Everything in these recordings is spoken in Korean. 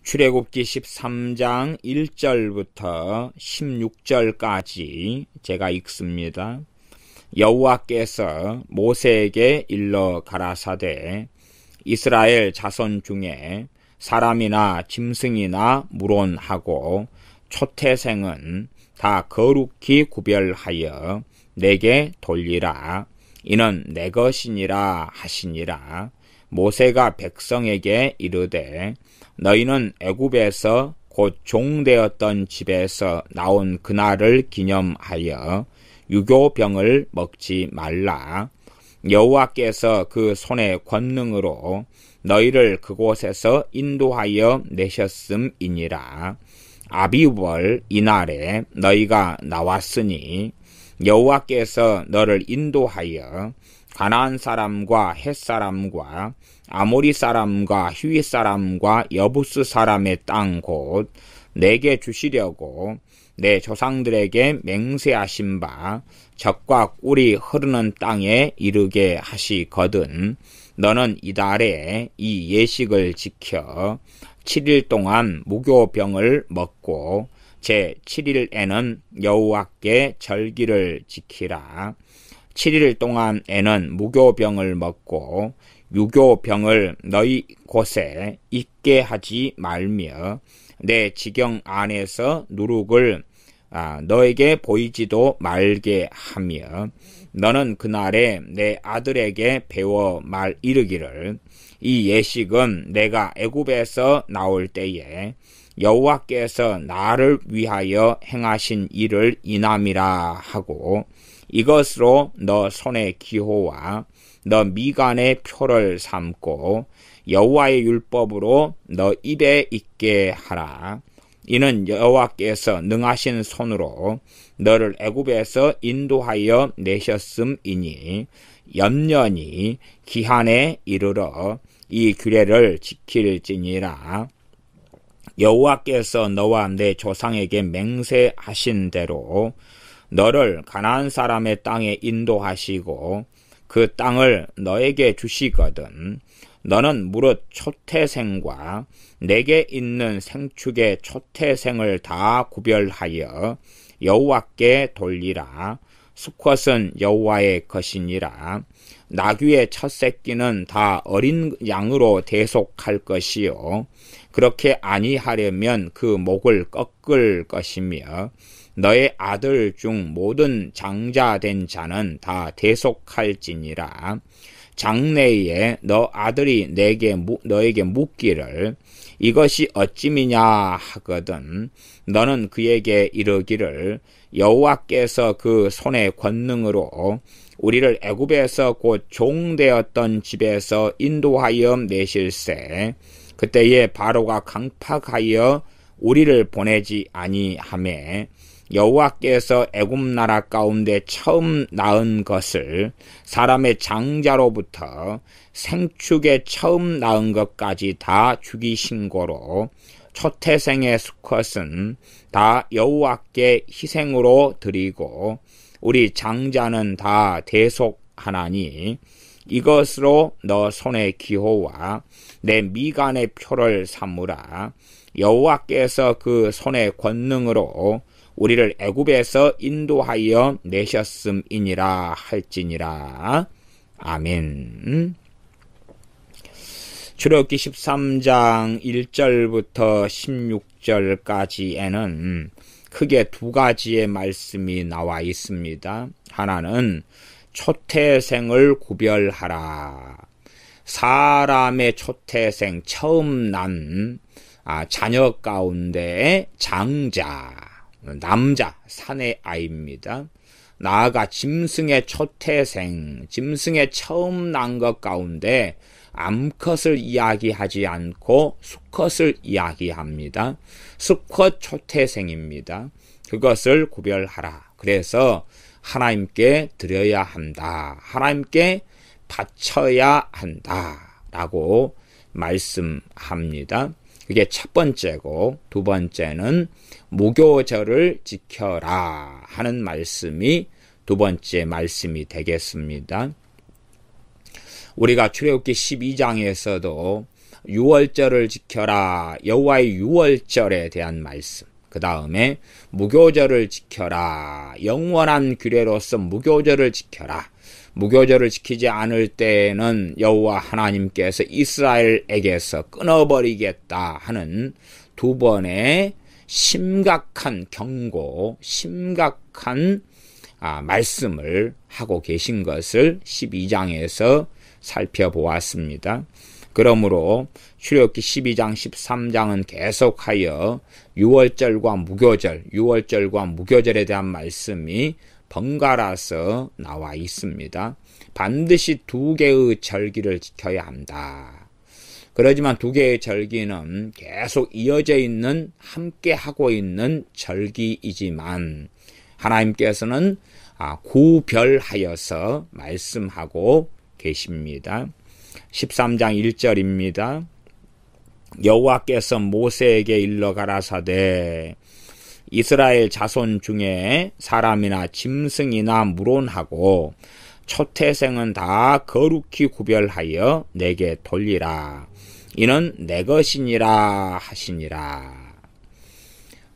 출애굽기 13장 1절부터 16절까지 제가 읽습니다. 여호와께서 모세에게 일러 가라사대 이스라엘 자손 중에 사람이나 짐승이나 물온하고 초태생은 다 거룩히 구별하여 내게 돌리라. 이는 내 것이니라 하시니라. 모세가 백성에게 이르되 너희는 애굽에서 곧 종되었던 집에서 나온 그날을 기념하여 유교병을 먹지 말라. 여호와께서 그 손의 권능으로 너희를 그곳에서 인도하여 내셨음이니라. 아비월 이날에 너희가 나왔으니 여호와께서 너를 인도하여 가나안 사람과 헷 사람과 아모리 사람과 히윗 사람과 여부스 사람의 땅 곧 내게 주시려고 내 조상들에게 맹세하신 바 젖과 꿀이 흐르는 땅에 이르게 하시거든. 너는 이달에 이 예식을 지켜 7일 동안 무교병을 먹고 제 7일에는 여호와께 절기를 지키라. 7일 동안에는 무교병을 먹고 유교병을 너희 곳에 있게 하지 말며 내 지경 안에서 누룩을 너에게 보이지도 말게 하며 너는 그날에 내 아들에게 배워 말 이르기를 이 예식은 내가 애굽에서 나올 때에 여호와께서 나를 위하여 행하신 일을 인함이라 하고 이것으로 너 손의 기호와 너 미간의 표를 삼고 여호와의 율법으로 너 입에 있게 하라. 이는 여호와께서 능하신 손으로 너를 애굽에서 인도하여 내셨음이니 연년이 기한에 이르러 이 규례를 지킬지니라. 여호와께서 너와 내 조상에게 맹세하신 대로 너를 가나안 사람의 땅에 인도하시고 그 땅을 너에게 주시거든. 너는 무릇 초태생과 내게 있는 생축의 초태생을 다 구별하여 여호와께 돌리라. 수컷은 여호와의 것이니라. 나귀의 첫 새끼는 다 어린 양으로 대속할 것이요 그렇게 아니하려면 그 목을 꺾을 것이며 너의 아들 중 모든 장자된 자는 다 대속할지니라. 장래에 너 아들이 너에게 묻기를 이것이 어찌미냐 하거든 너는 그에게 이르기를 여호와께서 그 손의 권능으로 우리를 애굽에서 곧 종되었던 집에서 인도하여 내실세 그때에 바로가 강팍하여 우리를 보내지 아니하매 여호와께서 애굽 나라 가운데 처음 낳은 것을 사람의 장자로부터 생축에 처음 낳은 것까지 다 죽이신 거로 초태생의 수컷은 다 여호와께 희생으로 드리고 우리 장자는 다 대속하나니 이것으로 너 손의 기호와 내 미간의 표를 삼으라. 여호와께서 그 손의 권능으로 우리를 애굽에서 인도하여 내셨음이니라 할지니라. 아멘. 출애굽기 13장 1절부터 16절까지에는 크게 두 가지의 말씀이 나와 있습니다. 하나는 초태생을 구별하라. 사람의 초태생 처음 난 자녀 가운데 장자 남자 사내 아이입니다. 나아가 짐승의 초태생 짐승의 처음 난 것 가운데 암컷을 이야기하지 않고 수컷을 이야기합니다. 수컷 초태생입니다. 그것을 구별하라. 그래서 하나님께 드려야 한다. 하나님께 바쳐야 한다. 라고 말씀합니다. 그게 첫 번째고 두 번째는 무교절을 지켜라 하는 말씀이 두 번째 말씀이 되겠습니다. 우리가 출애굽기 12장에서도 유월절을 지켜라. 여호와의 유월절에 대한 말씀. 그 다음에 무교절을 지켜라. 영원한 규례로서 무교절을 지켜라. 무교절을 지키지 않을 때에는 여호와 하나님께서 이스라엘에게서 끊어버리겠다 하는 두 번의 심각한 경고, 심각한 말씀을 하고 계신 것을 12장에서 살펴보았습니다. 그러므로 출애굽기 12장, 13장은 계속하여 유월절과 무교절에 대한 말씀이 번갈아서 나와 있습니다. 반드시 두 개의 절기를 지켜야 한다. 그러지만 두 개의 절기는 계속 이어져 있는, 함께 하고 있는 절기이지만 하나님께서는 구별하여서 말씀하고 계십니다. 13장 1절입니다. 여호와께서 모세에게 일러 가라사대 이스라엘 자손 중에 사람이나 짐승이나 물론하고 초태생은 다 거룩히 구별하여 내게 돌리라. 이는 내 것이니라 하시니라.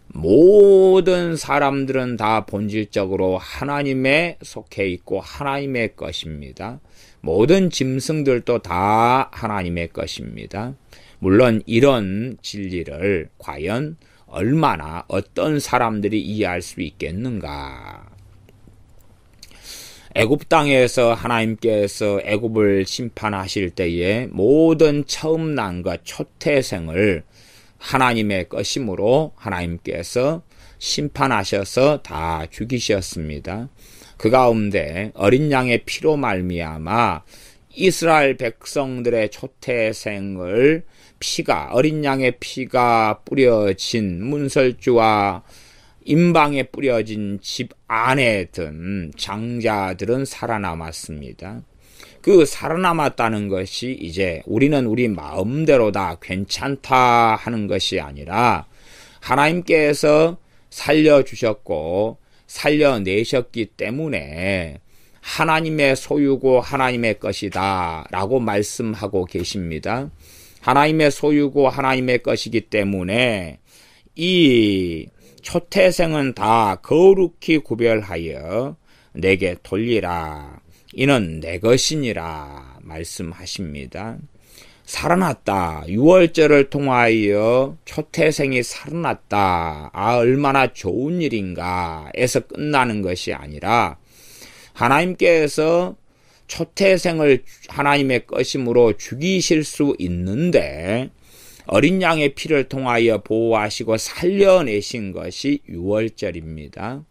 모든 사람들은 다 본질적으로 하나님에 속해 있고 하나님의 것입니다. 모든 짐승들도 다 하나님의 것입니다. 물론 이런 진리를 과연 얼마나 어떤 사람들이 이해할 수 있겠는가? 애굽 땅에서 하나님께서 애굽을 심판하실 때에 모든 처음 난 것 초태생을 하나님의 것이므로 하나님께서 심판하셔서 다 죽이셨습니다. 그 가운데 어린 양의 피로 말미암아 이스라엘 백성들의 초태생을 어린 양의 피가 뿌려진 문설주와 임방에 뿌려진 집 안에 든 장자들은 살아남았습니다. 그 살아남았다는 것이 이제 우리는 우리 마음대로 다 괜찮다 하는 것이 아니라 하나님께서 살려주셨고 살려내셨기 때문에 하나님의 소유고 하나님의 것이다 라고 말씀하고 계십니다. 하나님의 소유고 하나님의 것이기 때문에 이 초태생은 다 거룩히 구별하여 내게 돌리라. 이는 내 것이니라 말씀하십니다. 살아났다. 유월절을 통하여 초태생이 살아났다. 얼마나 좋은 일인가 에서 끝나는 것이 아니라 하나님께서 초태생을 하나님의 것임으로 죽이실 수 있는데 어린 양의 피를 통하여 보호하시고 살려내신 것이 유월절입니다.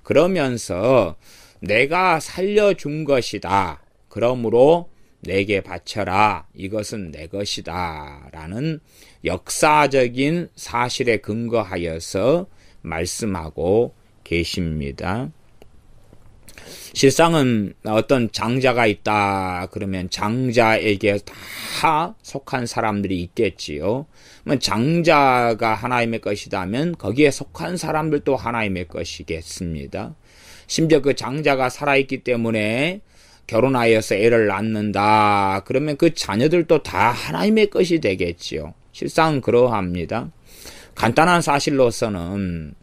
그러면서 내가 살려준 것이다. 그러므로 내게 바쳐라. 이것은 내 것이다. 라는 역사적인 사실에 근거하여서 말씀하고 계십니다. 실상은 어떤 장자가 있다 그러면 장자에게 다 속한 사람들이 있겠지요. 장자가 하나님의 것이다면 거기에 속한 사람들도 하나님의 것이겠습니다. 심지어 그 장자가 살아있기 때문에 결혼하여서 애를 낳는다 그러면 그 자녀들도 다 하나님의 것이 되겠지요. 실상 그러합니다. 간단한 사실로서는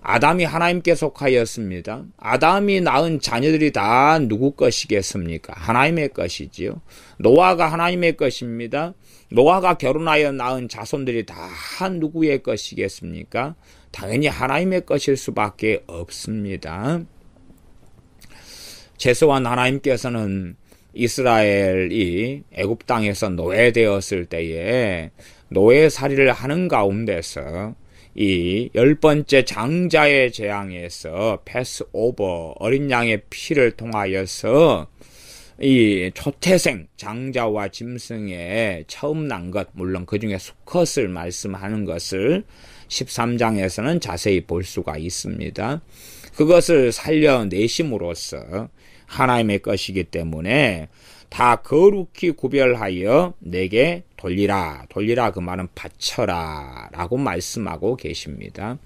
아담이 하나님께 속하였습니다. 아담이 낳은 자녀들이 다 누구 것이겠습니까? 하나님의 것이지요. 노아가 하나님의 것입니다. 노아가 결혼하여 낳은 자손들이 다 누구의 것이겠습니까? 당연히 하나님의 것일 수밖에 없습니다. 최소한 하나님께서는 이스라엘이 애굽 땅에서 노예되었을 때에 노예살이를 하는 가운데서 이 10번째 장자의 재앙에서 패스오버 어린 양의 피를 통하여서 이 초태생 장자와 짐승의 처음 난 것, 물론 그 중에 수컷을 말씀하는 것을 13장에서는 자세히 볼 수가 있습니다. 그것을 살려내심으로써 하나님의 것이기 때문에 다 거룩히 구별하여 내게 돌리라. 돌리라 그 말은 바쳐라 라고 말씀하고 계십니다.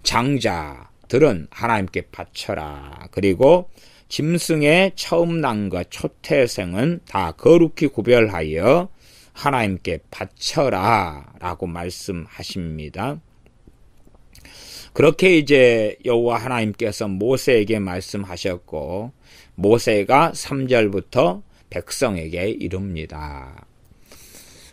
장자들은 하나님께 바쳐라. 그리고 짐승의 처음 난 것 초태생은 다 거룩히 구별하여 하나님께 바쳐라 라고 말씀하십니다. 그렇게 이제 여호와 하나님께서 모세에게 말씀하셨고 모세가 3절부터 백성에게 이릅니다.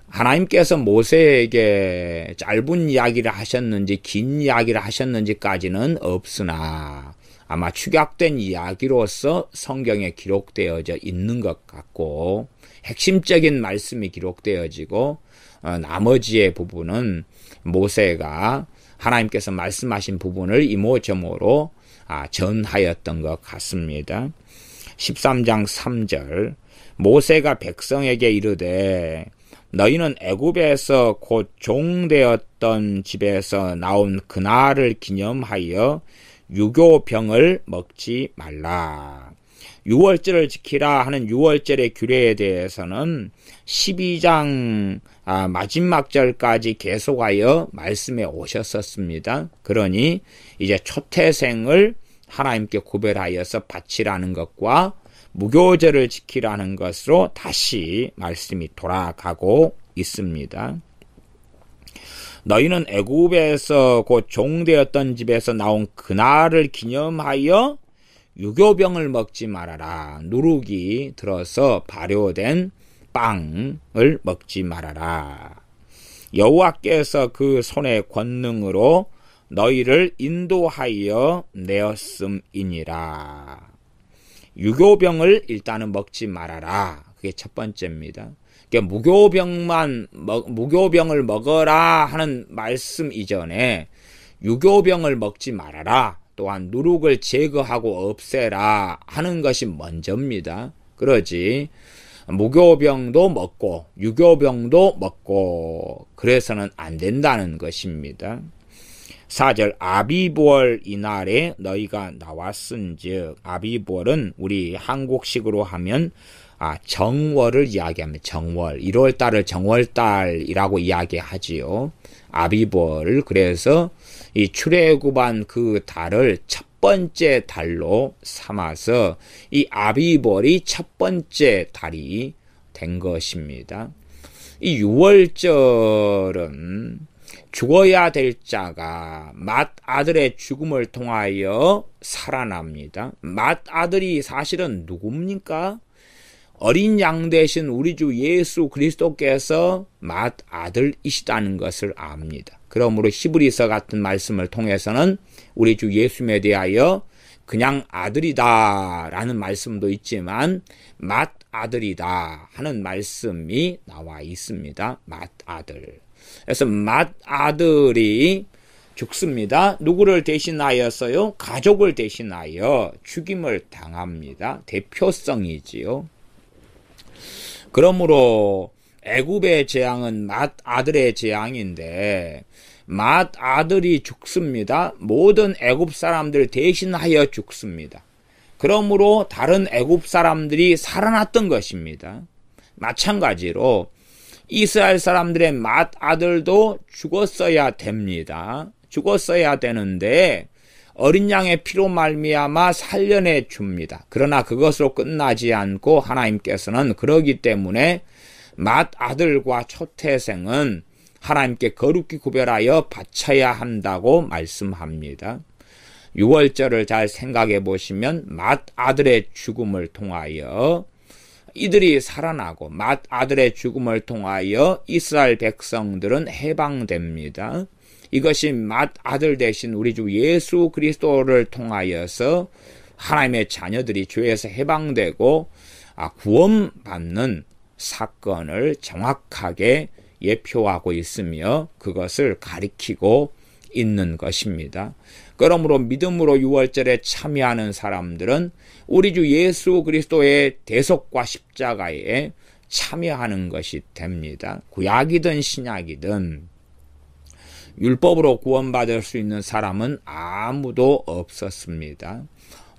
하나님께서 모세에게 짧은 이야기를 하셨는지 긴 이야기를 하셨는지까지는 없으나 아마 축약된 이야기로서 성경에 기록되어져 있는 것 같고 핵심적인 말씀이 기록되어지고 나머지의 부분은 모세가 하나님께서 말씀하신 부분을 이모저모로 전하였던 것 같습니다. 13장 3절 모세가 백성에게 이르되 너희는 애굽에서 곧 종되었던 집에서 나온 그날을 기념하여 유교병을 먹지 말라. 유월절을 지키라 하는 유월절의 규례에 대해서는 12장 마지막 절까지 계속하여 말씀해 오셨었습니다. 그러니 이제 초태생을 하나님께 구별하여서 바치라는 것과 무교절을 지키라는 것으로 다시 말씀이 돌아가고 있습니다. 너희는 애굽에서 곧 종되었던 집에서 나온 그날을 기념하여 유교병을 먹지 말아라. 누룩이 들어서 발효된 빵을 먹지 말아라. 여호와께서 그 손의 권능으로 너희를 인도하여 내었음이니라. 유교병을 일단은 먹지 말아라. 그게 첫 번째입니다. 그러니까 무교병을 먹어라 하는 말씀 이전에 유교병을 먹지 말아라. 또한 누룩을 제거하고 없애라 하는 것이 먼저입니다. 그러지 무교병도 먹고 유교병도 먹고 그래서는 안 된다는 것입니다. 4절 아비부월 이날에 너희가 나왔은즉 아비부월은 우리 한국식으로 하면 정월을 이야기합니다. 정월 1월달을 정월달이라고 이야기하지요. 아비부월 그래서 이 출애굽한 그 달을 첫 번째 달로 삼아서 이 아비부월이 첫 번째 달이 된 것입니다. 이 유월절은 죽어야 될 자가 맏아들의 죽음을 통하여 살아납니다. 맏아들이 사실은 누굽니까? 어린 양 되신 우리 주 예수 그리스도께서 맏아들이시다는 것을 압니다. 그러므로 히브리서 같은 말씀을 통해서는 우리 주 예수님에 대하여 그냥 아들이다 라는 말씀도 있지만 맏아들이다 하는 말씀이 나와 있습니다. 맏아들. 그래서 맏아들이 죽습니다. 누구를 대신하여서요? 가족을 대신하여 죽임을 당합니다. 대표성이지요. 그러므로 애굽의 재앙은 맏아들의 재앙인데 맏아들이 죽습니다. 모든 애굽 사람들 대신하여 죽습니다. 그러므로 다른 애굽 사람들이 살아났던 것입니다. 마찬가지로 이스라엘 사람들의 맏아들도 죽었어야 됩니다. 죽었어야 되는데 어린 양의 피로 말미암아 살려내 줍니다. 그러나 그것으로 끝나지 않고 하나님께서는 그러기 때문에 맏아들과 초태생은 하나님께 거룩히 구별하여 바쳐야 한다고 말씀합니다. 6월절을 잘 생각해 보시면 맏아들의 죽음을 통하여 이들이 살아나고 맏아들의 죽음을 통하여 이스라엘 백성들은 해방됩니다. 이것이 맏아들 대신 우리 주 예수 그리스도를 통하여서 하나님의 자녀들이 죄에서 해방되고 구원받는 사건을 정확하게 예표하고 있으며 그것을 가리키고 있는 것입니다. 그러므로 믿음으로 유월절에 참여하는 사람들은 우리 주 예수 그리스도의 대속과 십자가에 참여하는 것이 됩니다. 구약이든 신약이든 율법으로 구원받을 수 있는 사람은 아무도 없었습니다.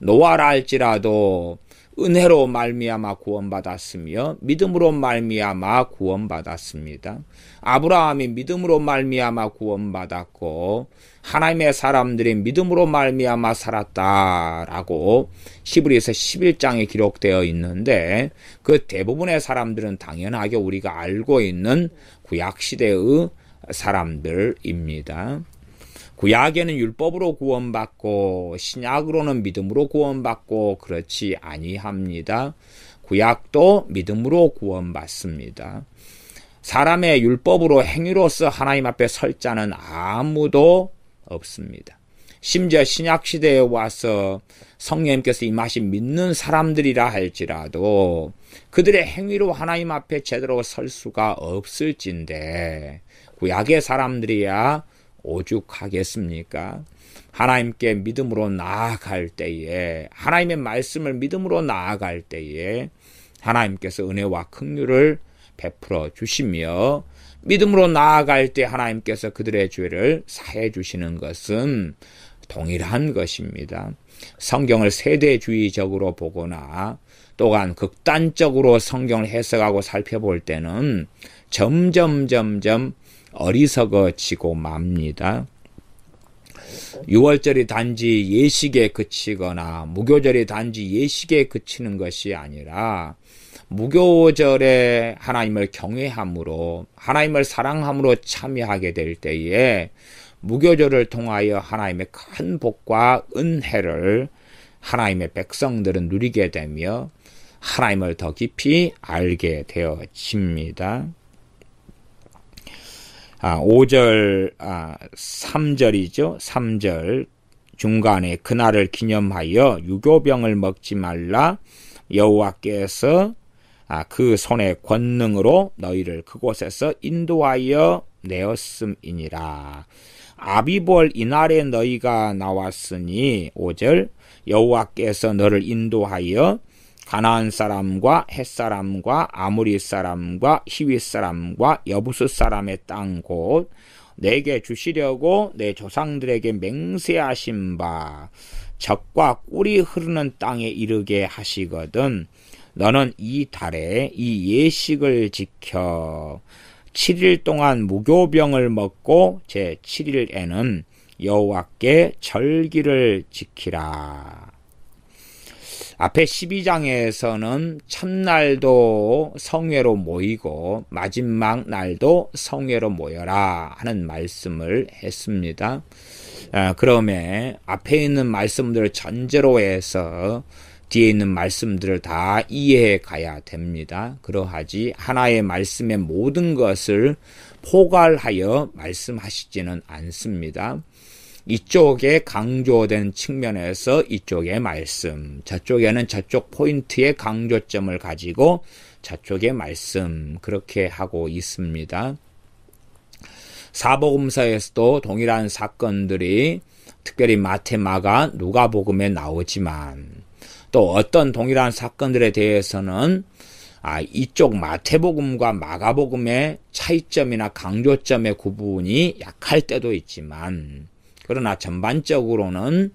노아라 할지라도 은혜로 말미암아 구원받았으며 믿음으로 말미암아 구원받았습니다. 아브라함이 믿음으로 말미암아 구원받았고 하나님의 사람들이 믿음으로 말미암아 살았다라고 히브리서 11장에 기록되어 있는데 그 대부분의 사람들은 당연하게 우리가 알고 있는 구약시대의 사람들입니다. 구약에는 율법으로 구원받고 신약으로는 믿음으로 구원받고 그렇지 아니합니다. 구약도 믿음으로 구원받습니다. 사람의 율법으로 행위로서 하나님 앞에 설 자는 아무도 없습니다. 심지어 신약시대에 와서 성령님께서 임하신 믿는 사람들이라 할지라도 그들의 행위로 하나님 앞에 제대로 설 수가 없을진데 구약의 사람들이야 오죽하겠습니까? 하나님께 믿음으로 나아갈 때에 하나님의 말씀을 믿음으로 나아갈 때에 하나님께서 은혜와 긍휼을 베풀어 주시며 믿음으로 나아갈 때 하나님께서 그들의 죄를 사해 주시는 것은 동일한 것입니다. 성경을 세대주의적으로 보거나 또한 극단적으로 성경을 해석하고 살펴볼 때는 점점 어리석어지고 맙니다. 유월절이 단지 예식에 그치거나 무교절이 단지 예식에 그치는 것이 아니라 무교절에 하나님을 경외함으로 하나님을 사랑함으로 참여하게 될 때에 무교절을 통하여 하나님의 큰 복과 은혜를 하나님의 백성들은 누리게 되며 하나님을 더 깊이 알게 되어집니다. 5절, 3절이죠. 3절 중간에 그날을 기념하여 유교병을 먹지 말라. 여호와께서 그 손의 권능으로 너희를 그곳에서 인도하여 내었음이니라. 아비볼 이날에 너희가 나왔으니 5절 여호와께서 너를 인도하여 가나안 사람과 헷 사람과 아모리 사람과 히윗 사람과 여부스 사람의 땅 곧 내게 주시려고 내 조상들에게 맹세하신 바 젖과 꿀이 흐르는 땅에 이르게 하시거든 너는 이 달에 이 예식을 지켜 7일 동안 무교병을 먹고 제 7일에는 여호와께 절기를 지키라. 앞에 12장에서는 첫날도 성회로 모이고 마지막 날도 성회로 모여라 하는 말씀을 했습니다. 그러면 앞에 있는 말씀들을 전제로 해서 뒤에 있는 말씀들을 다 이해해 가야 됩니다. 그러하지 하나의 말씀의 모든 것을 포괄하여 말씀하시지는 않습니다. 이쪽에 강조된 측면에서 이쪽의 말씀, 저쪽에는 저쪽 포인트의 강조점을 가지고 저쪽의 말씀 그렇게 하고 있습니다. 사복음서에서도 동일한 사건들이 특별히 마태, 마가, 누가복음에 나오지만 또 어떤 동일한 사건들에 대해서는 이쪽 마태복음과 마가복음의 차이점이나 강조점의 구분이 약할 때도 있지만 그러나 전반적으로는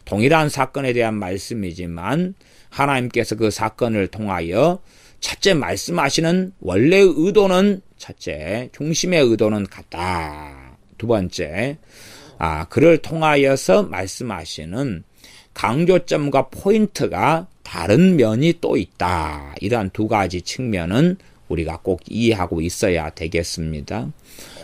동일한 사건에 대한 말씀이지만 하나님께서 그 사건을 통하여 첫째 말씀하시는 원래의 의도는 첫째, 중심의 의도는 같다. 두 번째, 그를 통하여서 말씀하시는 강조점과 포인트가 다른 면이 또 있다. 이러한 두 가지 측면은 우리가 꼭 이해하고 있어야 되겠습니다.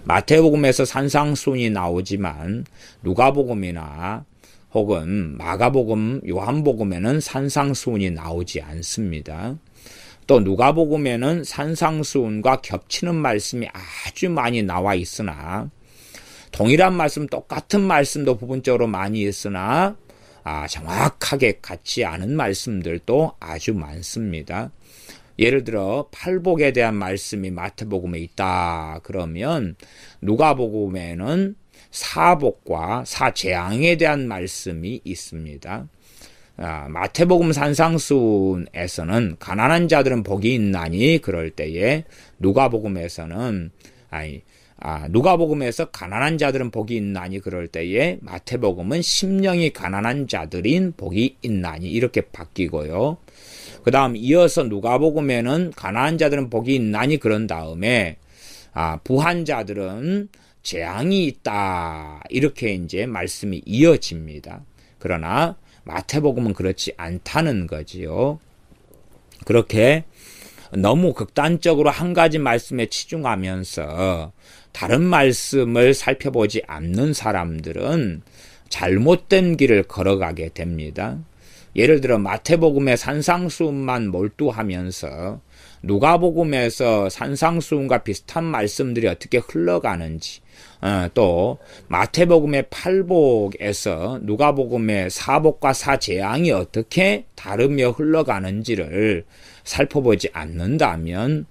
마태복음에서 산상수훈이 나오지만 누가복음이나 혹은 마가복음, 요한복음에는 산상수훈이 나오지 않습니다. 또 누가복음에는 산상수훈과 겹치는 말씀이 아주 많이 나와 있으나 동일한 말씀, 똑같은 말씀도 부분적으로 많이 있으나 정확하게 같지 않은 말씀들도 아주 많습니다. 예를 들어 팔복에 대한 말씀이 마태복음에 있다 그러면 누가복음에는 사복과 사재앙에 대한 말씀이 있습니다. 마태복음 산상수훈에서는 가난한 자들은 복이 있나니 그럴 때에 누가복음에서는 누가복음에서 가난한 자들은 복이 있나니 그럴 때에 마태복음은 심령이 가난한 자들인 복이 있나니 이렇게 바뀌고요. 그 다음 이어서 누가복음에는 가난한 자들은 복이 있나니 그런 다음에 부한 자들은 재앙이 있다. 이렇게 이제 말씀이 이어집니다. 그러나 마태복음은 그렇지 않다는 거지요. 그렇게 너무 극단적으로 한 가지 말씀에 치중하면서 다른 말씀을 살펴보지 않는 사람들은 잘못된 길을 걸어가게 됩니다. 예를 들어 마태복음의 산상수훈만 몰두하면서 누가복음에서 산상수훈과 비슷한 말씀들이 어떻게 흘러가는지, 또 마태복음의 팔복에서 누가복음의 사복과 사재앙이 어떻게 다르며 흘러가는지를 살펴보지 않는다면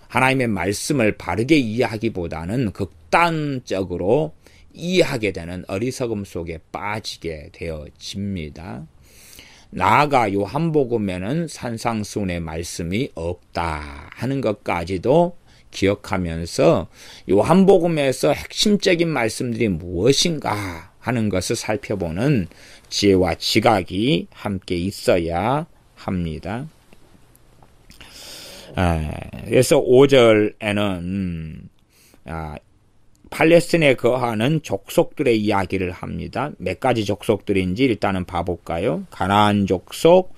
하나님의 말씀을 바르게 이해하기보다는 극단적으로 이해하게 되는 어리석음 속에 빠지게 되어집니다. 나아가 요한복음에는 산상수훈의 말씀이 없다 하는 것까지도 기억하면서 요한복음에서 핵심적인 말씀들이 무엇인가 하는 것을 살펴보는 지혜와 지각이 함께 있어야 합니다. 그래서 5절에는 팔레스틴에 거하는 족속들의 이야기를 합니다. 몇 가지 족속들인지 일단은 봐볼까요? 가나안 족속,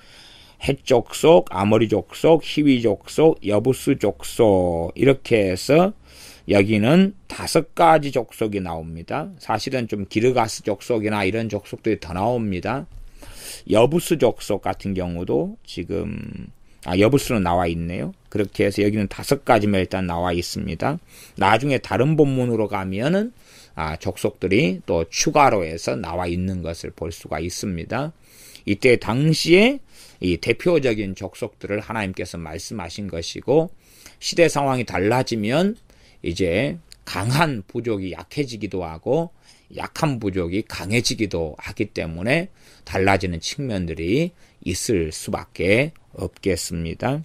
헷 족속, 아모리 족속, 히위 족속, 여부스 족속 이렇게 해서 여기는 5가지 족속이 나옵니다. 사실은 좀 기르가스 족속이나 이런 족속들이 더 나옵니다. 여부스 족속 같은 경우도 지금 여부스는 나와 있네요. 그렇게 해서 여기는 5가지만 일단 나와 있습니다. 나중에 다른 본문으로 가면은 족속들이 또 추가로 해서 나와 있는 것을 볼 수가 있습니다. 이때 당시에 이 대표적인 족속들을 하나님께서 말씀하신 것이고, 시대 상황이 달라지면 이제 강한 부족이 약해지기도 하고 약한 부족이 강해지기도 하기 때문에 달라지는 측면들이 있을 수밖에 없겠습니다.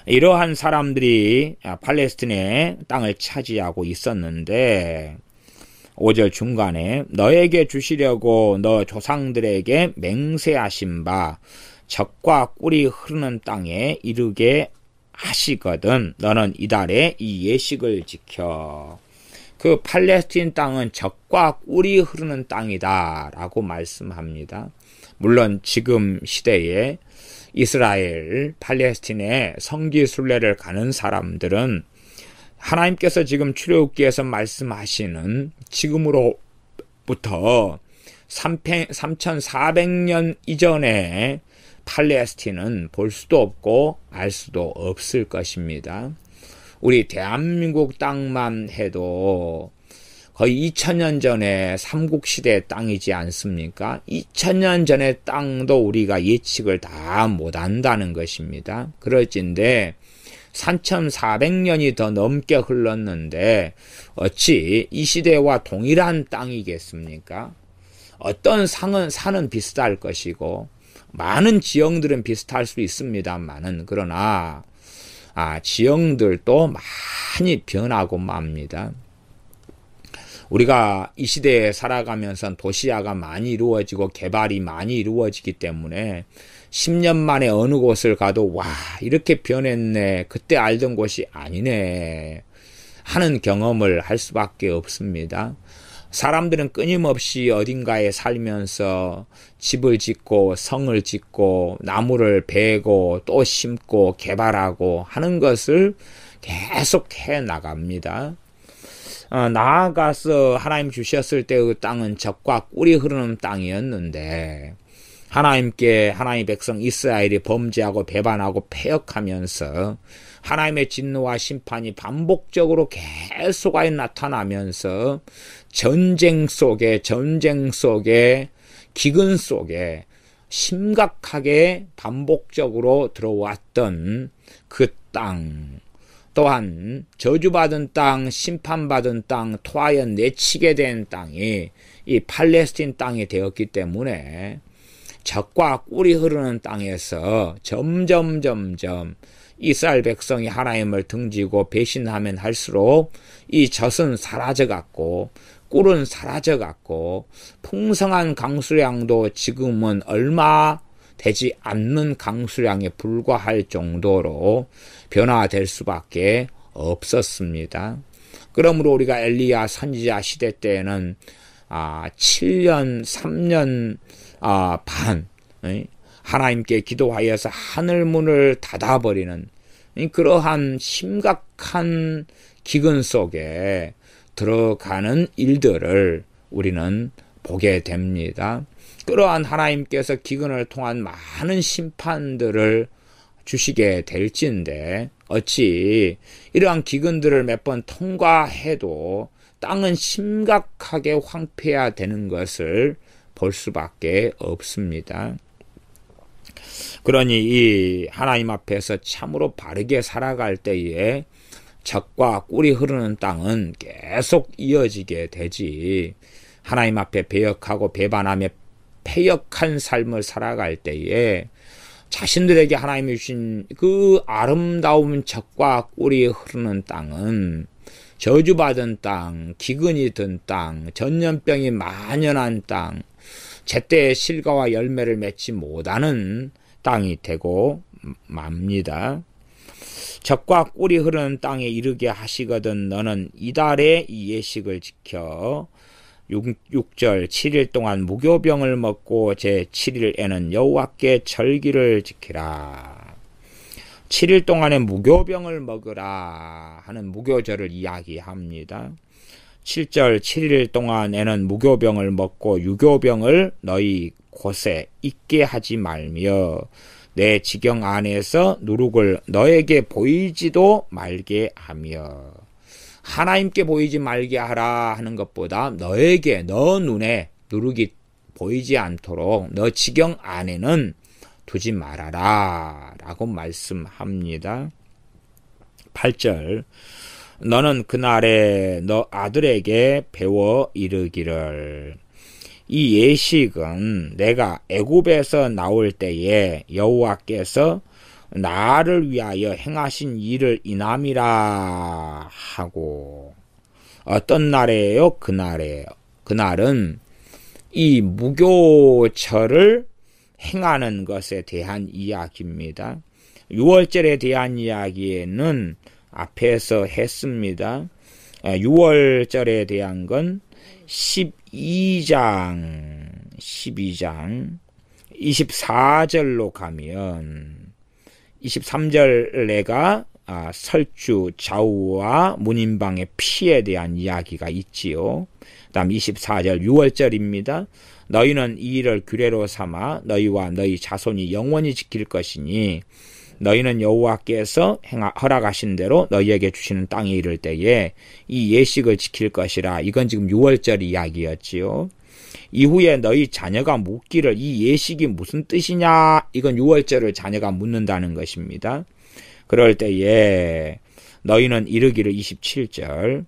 이러한 사람들이 팔레스틴의 땅을 차지하고 있었는데 5절 중간에 너에게 주시려고 너 조상들에게 맹세하신 바 젖과 꿀이 흐르는 땅에 이르게 하시거든 너는 이달에 이 예식을 지켜. 그 팔레스틴 땅은 젖과 꿀이 흐르는 땅이다 라고 말씀합니다. 물론 지금 시대에 이스라엘, 팔레스틴에 성지순례를 가는 사람들은 하나님께서 지금 출애굽기에서 말씀하시는 지금으로부터 3400년 이전에 팔레스틴은 볼 수도 없고 알 수도 없을 것입니다. 우리 대한민국 땅만 해도 거의 2000년 전에 삼국시대의 땅이지 않습니까? 2000년 전의 땅도 우리가 예측을 다 못한다는 것입니다. 그럴진데 3400년이 더 넘게 흘렀는데 어찌 이 시대와 동일한 땅이겠습니까? 어떤 산은 비슷할 것이고 많은 지형들은 비슷할 수 있습니다만은 그러나 지형들도 많이 변하고 맙니다. 우리가 이 시대에 살아가면서 도시화가 많이 이루어지고 개발이 많이 이루어지기 때문에 10년 만에 어느 곳을 가도 와 이렇게 변했네 그때 알던 곳이 아니네 하는 경험을 할 수밖에 없습니다. 사람들은 끊임없이 어딘가에 살면서 집을 짓고 성을 짓고 나무를 베고 또 심고 개발하고 하는 것을 계속 해 나갑니다. 나아가서 하나님 주셨을 때의 땅은 젖과 꿀이 흐르는 땅이었는데 하나님의 백성 이스라엘이 범죄하고 배반하고 패역하면서 하나님의 진노와 심판이 반복적으로 계속 나타나면서 전쟁 속에 기근 속에 심각하게 반복적으로 들어왔던 그 땅, 또한 저주받은 땅, 심판받은 땅, 토하여 내치게 된 땅이 이 팔레스틴 땅이 되었기 때문에 젖과 꿀이 흐르는 땅에서 점점 이스라엘 백성이 하나님을 등지고 배신하면 할수록 이 젖은 사라져갔고 꿀은 사라져갔고 풍성한 강수량도 지금은 얼마 되지 않는 강수량에 불과할 정도로 변화될 수밖에 없었습니다. 그러므로 우리가 엘리야 선지자 시대 때에는 7년, 3년 반 하나님께 기도하여서 하늘문을 닫아버리는 그러한 심각한 기근 속에 들어가는 일들을 우리는 보게 됩니다. 그러한 하나님께서 기근을 통한 많은 심판들을 주시게 될진데 어찌 이러한 기근들을 몇 번 통과해도 땅은 심각하게 황폐해야 되는 것을 볼 수밖에 없습니다. 그러니 이 하나님 앞에서 참으로 바르게 살아갈 때에 적과 꿀이 흐르는 땅은 계속 이어지게 되지, 하나님 앞에 배역하고 배반하며 패역한 삶을 살아갈 때에 자신들에게 하나님이 주신 그 아름다운 적과 꿀이 흐르는 땅은 저주받은 땅, 기근이 든 땅, 전염병이 만연한 땅, 제때의 실과와 열매를 맺지 못하는 땅이 되고 맙니다. 적과 꿀이 흐르는 땅에 이르게 하시거든 너는 이달에 이 예식을 지켜 6절 7일 동안 무교병을 먹고 제 7일에는 여호와께 절기를 지키라. 7일 동안에 무교병을 먹으라 하는 무교절을 이야기합니다. 7절 7일 동안에는 무교병을 먹고 유교병을 너희 곳에 있게 하지 말며 내 지경 안에서 누룩을 너에게 보이지도 말게 하며, 하나님께 보이지 말게 하라 하는 것보다 너에게, 너 눈에 누룩이 보이지 않도록 너 지경 안에는 두지 말아라 라고 말씀합니다. 8절 너는 그날에 너 아들에게 배워 이르기를, 이 예식은 내가 애굽에서 나올 때에 여호와께서 나를 위하여 행하신 일을 인함이라 하고. 어떤 날이에요? 그날이에요. 그날은 이 무교절을 행하는 것에 대한 이야기입니다. 6월절에 대한 이야기에는 앞에서 했습니다. 6월절에 대한 건 12장 24절로 가면 23절에가 설주 좌우와 문인방의 피에 대한 이야기가 있지요. 다음 24절 6월절입니다. 너희는 이 일을 규례로 삼아 너희와 너희 자손이 영원히 지킬 것이니 너희는 여호와께서 허락하신 대로 너희에게 주시는 땅에 이를 때에 이 예식을 지킬 것이라. 이건 지금 6월절 이야기였지요. 이후에 너희 자녀가 묻기를 이 예식이 무슨 뜻이냐, 이건 6월절을 자녀가 묻는다는 것입니다. 그럴 때에 너희는 이르기를 27절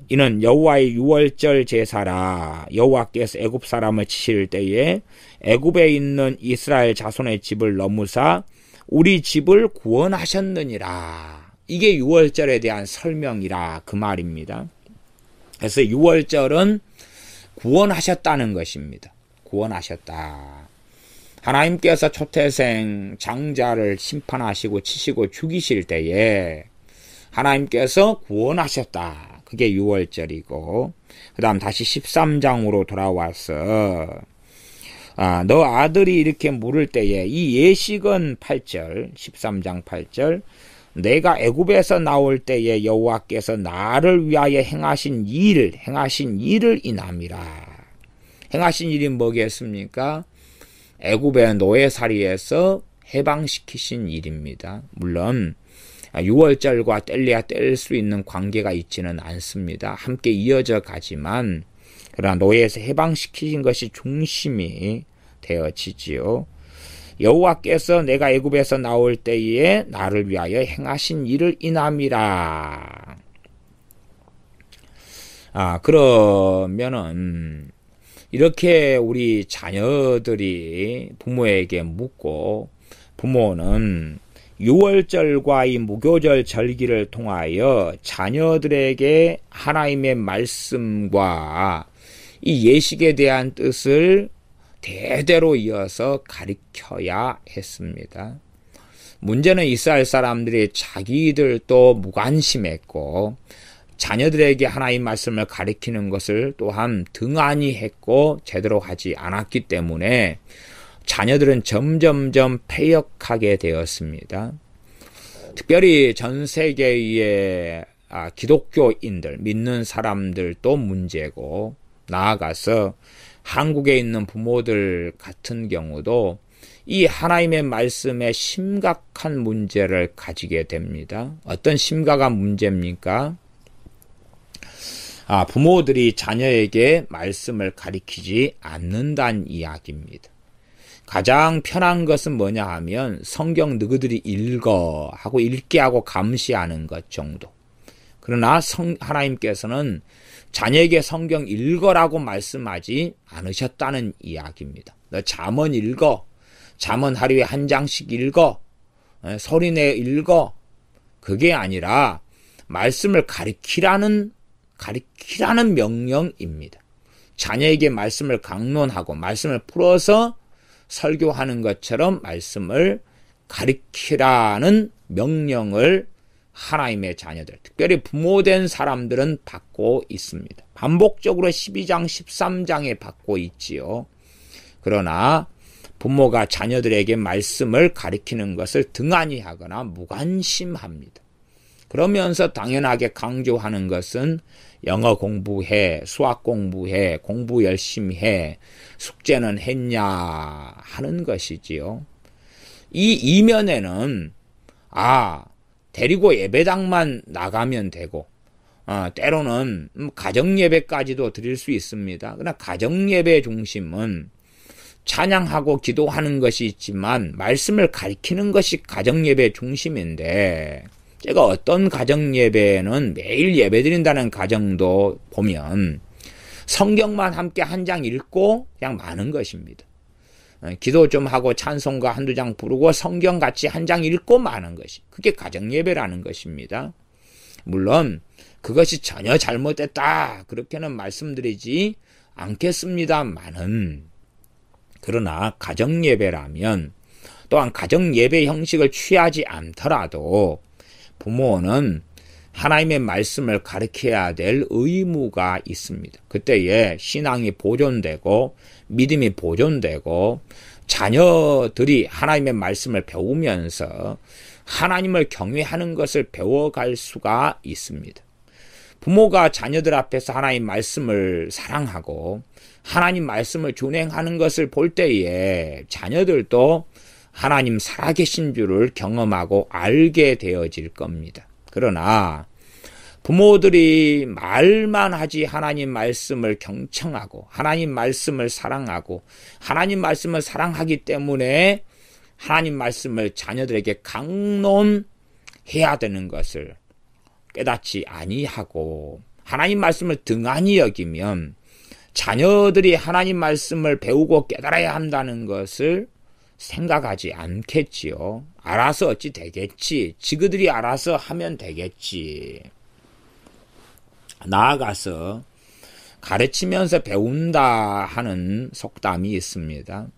이는 여호와의 6월절 제사라. 여호와께서 애굽 사람을 치실 때에 애굽에 있는 이스라엘 자손의 집을 넘으사 우리 집을 구원하셨느니라. 이게 6월절에 대한 설명이라 그 말입니다. 그래서 6월절은 구원하셨다는 것입니다. 구원하셨다. 하나님께서 초태생 장자를 심판하시고 치시고 죽이실 때에 하나님께서 구원하셨다. 그게 6월절이고, 그 다음 다시 13장으로 돌아와서 너 아들이 이렇게 물을 때에 이 예식은 8절 13장 8절 내가 애굽에서 나올 때에 여호와께서 나를 위하여 행하신 일을 인함이라. 행하신 일이 뭐겠습니까? 애굽의 노예살이에서 해방시키신 일입니다. 물론 6월절과 뗄래야 뗄 수 있는 관계가 있지는 않습니다. 함께 이어져 가지만 그러나 노예에서 해방시키신 것이 중심이 되어지지요. 여호와께서 내가 애굽에서 나올 때에 나를 위하여 행하신 일을 인함이라. 그러면은 이렇게 우리 자녀들이 부모에게 묻고, 부모는 6월절과 이 무교절 절기를 통하여 자녀들에게 하나님의 말씀과 이 예식에 대한 뜻을 대대로 이어서 가르쳐야 했습니다. 문제는 이스라엘 사람들이 자기들도 무관심했고 자녀들에게 하나님 말씀을 가르치는 것을 또한 등한히 했고 제대로 하지 않았기 때문에 자녀들은 점점점 패역하게 되었습니다. 특별히 전 세계의 기독교인들, 믿는 사람들도 문제고 나아가서 한국에 있는 부모들 같은 경우도 이 하나님의 말씀에 심각한 문제를 가지게 됩니다. 어떤 심각한 문제입니까? 부모들이 자녀에게 말씀을 가르치지 않는다는 이야기입니다. 가장 편한 것은 뭐냐 하면 성경 너희들이 읽어 하고 읽게 하고 감시하는 것 정도. 그러나 하나님께서는 자녀에게 성경 읽어라고 말씀하지 않으셨다는 이야기입니다. 너 잠언 읽어. 잠언 하루에 한 장씩 읽어. 소리내 읽어. 그게 아니라 말씀을 가르치라는 명령입니다. 자녀에게 말씀을 강론하고 말씀을 풀어서 설교하는 것처럼 말씀을 가르치라는 명령을 하나님의 자녀들, 특별히 부모된 사람들은 받고 있습니다. 반복적으로 12장, 13장에 받고 있지요. 그러나 부모가 자녀들에게 말씀을 가르치는 것을 등한히 하거나 무관심합니다. 그러면서 당연하게 강조하는 것은 영어 공부해, 수학 공부해, 공부 열심히 해, 숙제는 했냐 하는 것이지요. 이 이면에는 데리고 예배당만 나가면 되고 때로는 가정예배까지도 드릴 수 있습니다. 그러나 가정예배 중심은 찬양하고 기도하는 것이 있지만 말씀을 가르치는 것이 가정예배 중심인데 제가 어떤 가정예배는 매일 예배드린다는 가정도 보면 성경만 함께 한 장 읽고 그냥 마는 것입니다. 기도 좀 하고 찬송가 한두 장 부르고 성경 같이 한 장 읽고 마는 것이 그게 가정예배라는 것입니다. 물론 그것이 전혀 잘못됐다 그렇게는 말씀드리지 않겠습니다만은 그러나 가정예배라면 또한 가정예배 형식을 취하지 않더라도 부모는 하나님의 말씀을 가르쳐야 될 의무가 있습니다. 그때에 신앙이 보존되고 믿음이 보존되고 자녀들이 하나님의 말씀을 배우면서 하나님을 경외하는 것을 배워갈 수가 있습니다. 부모가 자녀들 앞에서 하나님 말씀을 사랑하고 하나님 말씀을 준행하는 것을 볼 때에 자녀들도 하나님 살아계신 줄을 경험하고 알게 되어질 겁니다. 그러나 부모들이 말만 하지 하나님 말씀을 경청하고 하나님 말씀을 사랑하고 하나님 말씀을 사랑하기 때문에 하나님 말씀을 자녀들에게 강론해야 되는 것을 깨닫지 아니하고 하나님 말씀을 등한히 여기면 자녀들이 하나님 말씀을 배우고 깨달아야 한다는 것을 생각하지 않겠지요. 알아서 어찌 되겠지. 지그들이 알아서 하면 되겠지. 나아가서 가르치면서 배운다 하는 속담이 있습니다.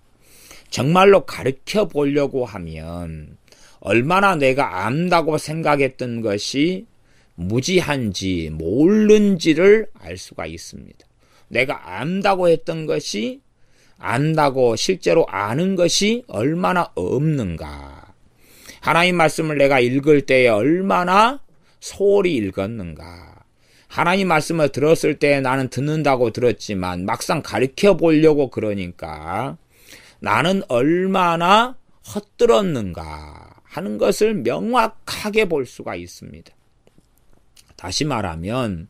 정말로 가르쳐 보려고 하면 얼마나 내가 안다고 생각했던 것이 무지한지 모르는지를 알 수가 있습니다. 내가 안다고 했던 것이 안다고 실제로 아는 것이 얼마나 없는가. 하나님 말씀을 내가 읽을 때에 얼마나 소홀히 읽었는가. 하나님 말씀을 들었을 때 나는 듣는다고 들었지만 막상 가르쳐 보려고 그러니까 나는 얼마나 헛들었는가 하는 것을 명확하게 볼 수가 있습니다. 다시 말하면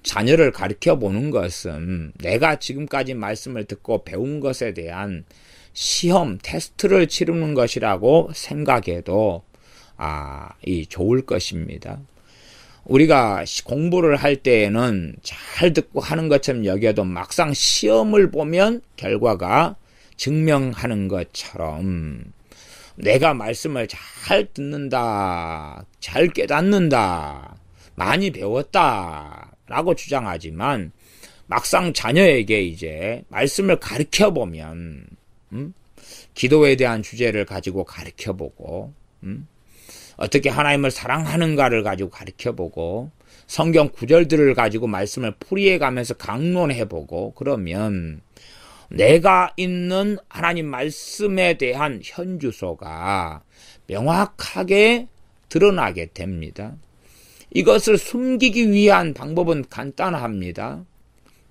자녀를 가르쳐 보는 것은 내가 지금까지 말씀을 듣고 배운 것에 대한 시험, 테스트를 치르는 것이라고 생각해도 좋을 것입니다. 우리가 공부를 할 때에는 잘 듣고 하는 것처럼 여겨도 막상 시험을 보면 결과가 증명하는 것처럼 내가 말씀을 잘 듣는다, 잘 깨닫는다, 많이 배웠다 라고 주장하지만 막상 자녀에게 이제 말씀을 가르쳐 보면, 기도에 대한 주제를 가지고 가르쳐 보고, 어떻게 하나님을 사랑하는가를 가지고 가르쳐 보고, 성경 구절들을 가지고 말씀을 풀이해 가면서 강론해 보고, 그러면 내가 있는 하나님 말씀에 대한 현주소가 명확하게 드러나게 됩니다. 이것을 숨기기 위한 방법은 간단합니다.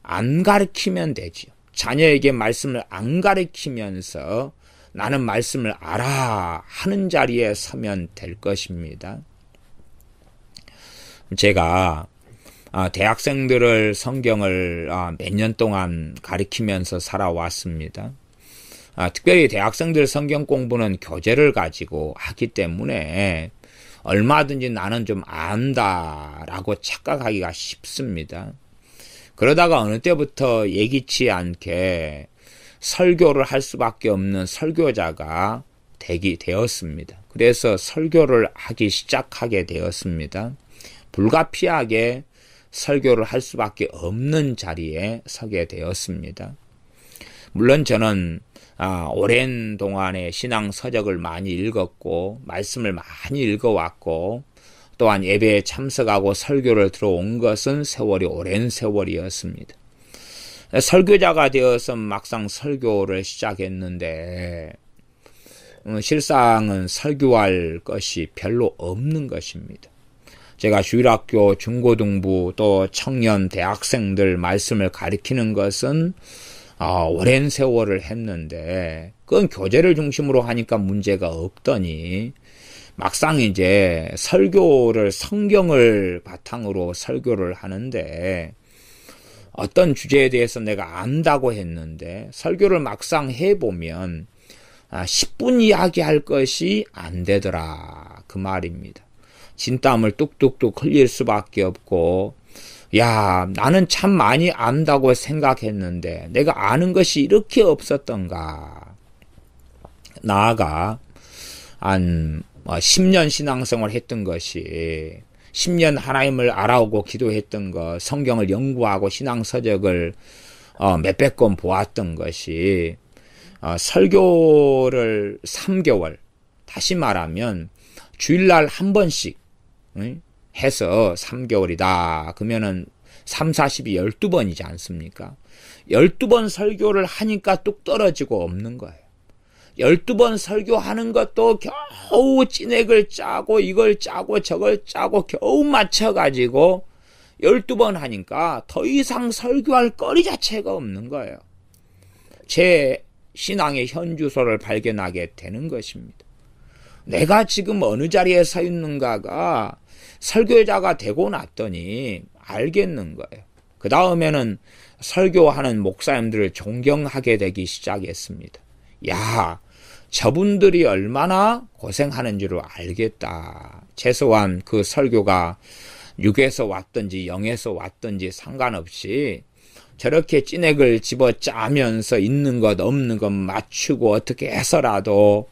안 가르치면 되지요. 자녀에게 말씀을 안 가르치면서 나는 말씀을 알아 하는 자리에 서면 될 것입니다. 제가 대학생들을 성경을 몇 년 동안 가르치면서 살아왔습니다. 특별히 대학생들 성경 공부는 교재를 가지고 하기 때문에 얼마든지 나는 좀 안다라고 착각하기가 쉽습니다. 그러다가 어느 때부터 예기치 않게 설교를 할 수밖에 없는 설교자가 되었습니다. 그래서 설교를 하기 시작하게 되었습니다. 불가피하게 설교를 할 수밖에 없는 자리에 서게 되었습니다. 물론 저는 오랜 동안에 신앙 서적을 많이 읽었고 말씀을 많이 읽어왔고 또한 예배에 참석하고 설교를 들어온 것은 세월이 오랜 세월이었습니다. 설교자가 되어서 막상 설교를 시작했는데 실상은 설교할 것이 별로 없는 것입니다. 제가 주일학교, 중고등부 또 청년, 대학생들 말씀을 가르치는 것은 오랜 세월을 했는데 그건 교재를 중심으로 하니까 문제가 없더니 막상 이제 설교를 성경을 바탕으로 설교를 하는데 어떤 주제에 대해서 내가 안다고 했는데 설교를 막상 해보면 10분 이야기할 것이 안 되더라 그 말입니다. 진땀을 뚝뚝뚝 흘릴 수밖에 없고 야 나는 참 많이 안다고 생각했는데 내가 아는 것이 이렇게 없었던가. 나아가 한 10년 신앙생활 했던 것이 10년 하나님을 알아오고 기도했던 것, 성경을 연구하고 신앙서적을 몇백 권 보았던 것이 설교를 3개월, 다시 말하면 주일날 한 번씩 해서 3개월이다. 그러면은 3, 40이 12번이지 않습니까? 12번 설교를 하니까 뚝 떨어지고 없는 거예요. 12번 설교하는 것도 겨우 찐액을 짜고 이걸 짜고 저걸 짜고 겨우 맞춰가지고 12번 하니까 더 이상 설교할 거리 자체가 없는 거예요. 제 신앙의 현주소를 발견하게 되는 것입니다. 내가 지금 어느 자리에 서 있는가가 설교자가 되고 났더니 알겠는 거예요. 그 다음에는 설교하는 목사님들을 존경하게 되기 시작했습니다. 야, 저분들이 얼마나 고생하는 줄을 알겠다. 최소한 그 설교가 6에서 왔든지 0에서 왔든지 상관없이 저렇게 찐액을 집어 짜면서 있는 것 없는 것 맞추고 어떻게 해서라도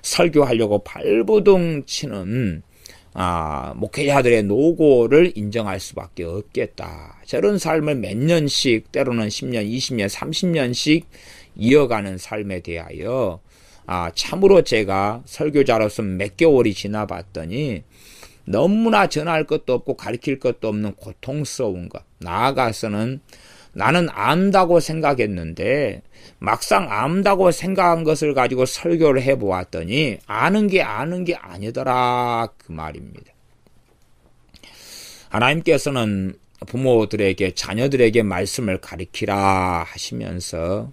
설교하려고 발버둥 치는 목회자들의 노고를 인정할 수밖에 없겠다. 저런 삶을 몇 년씩 때로는 10년, 20년, 30년씩 이어가는 삶에 대하여 참으로 제가 설교자로서 몇 개월이 지나봤더니 너무나 전할 것도 없고 가르칠 것도 없는 고통스러운 것. 나아가서는 나는 안다고 생각했는데 막상 안다고 생각한 것을 가지고 설교를 해보았더니 아는 게 아니더라 그 말입니다. 하나님께서는 부모들에게 자녀들에게 말씀을 가르치라 하시면서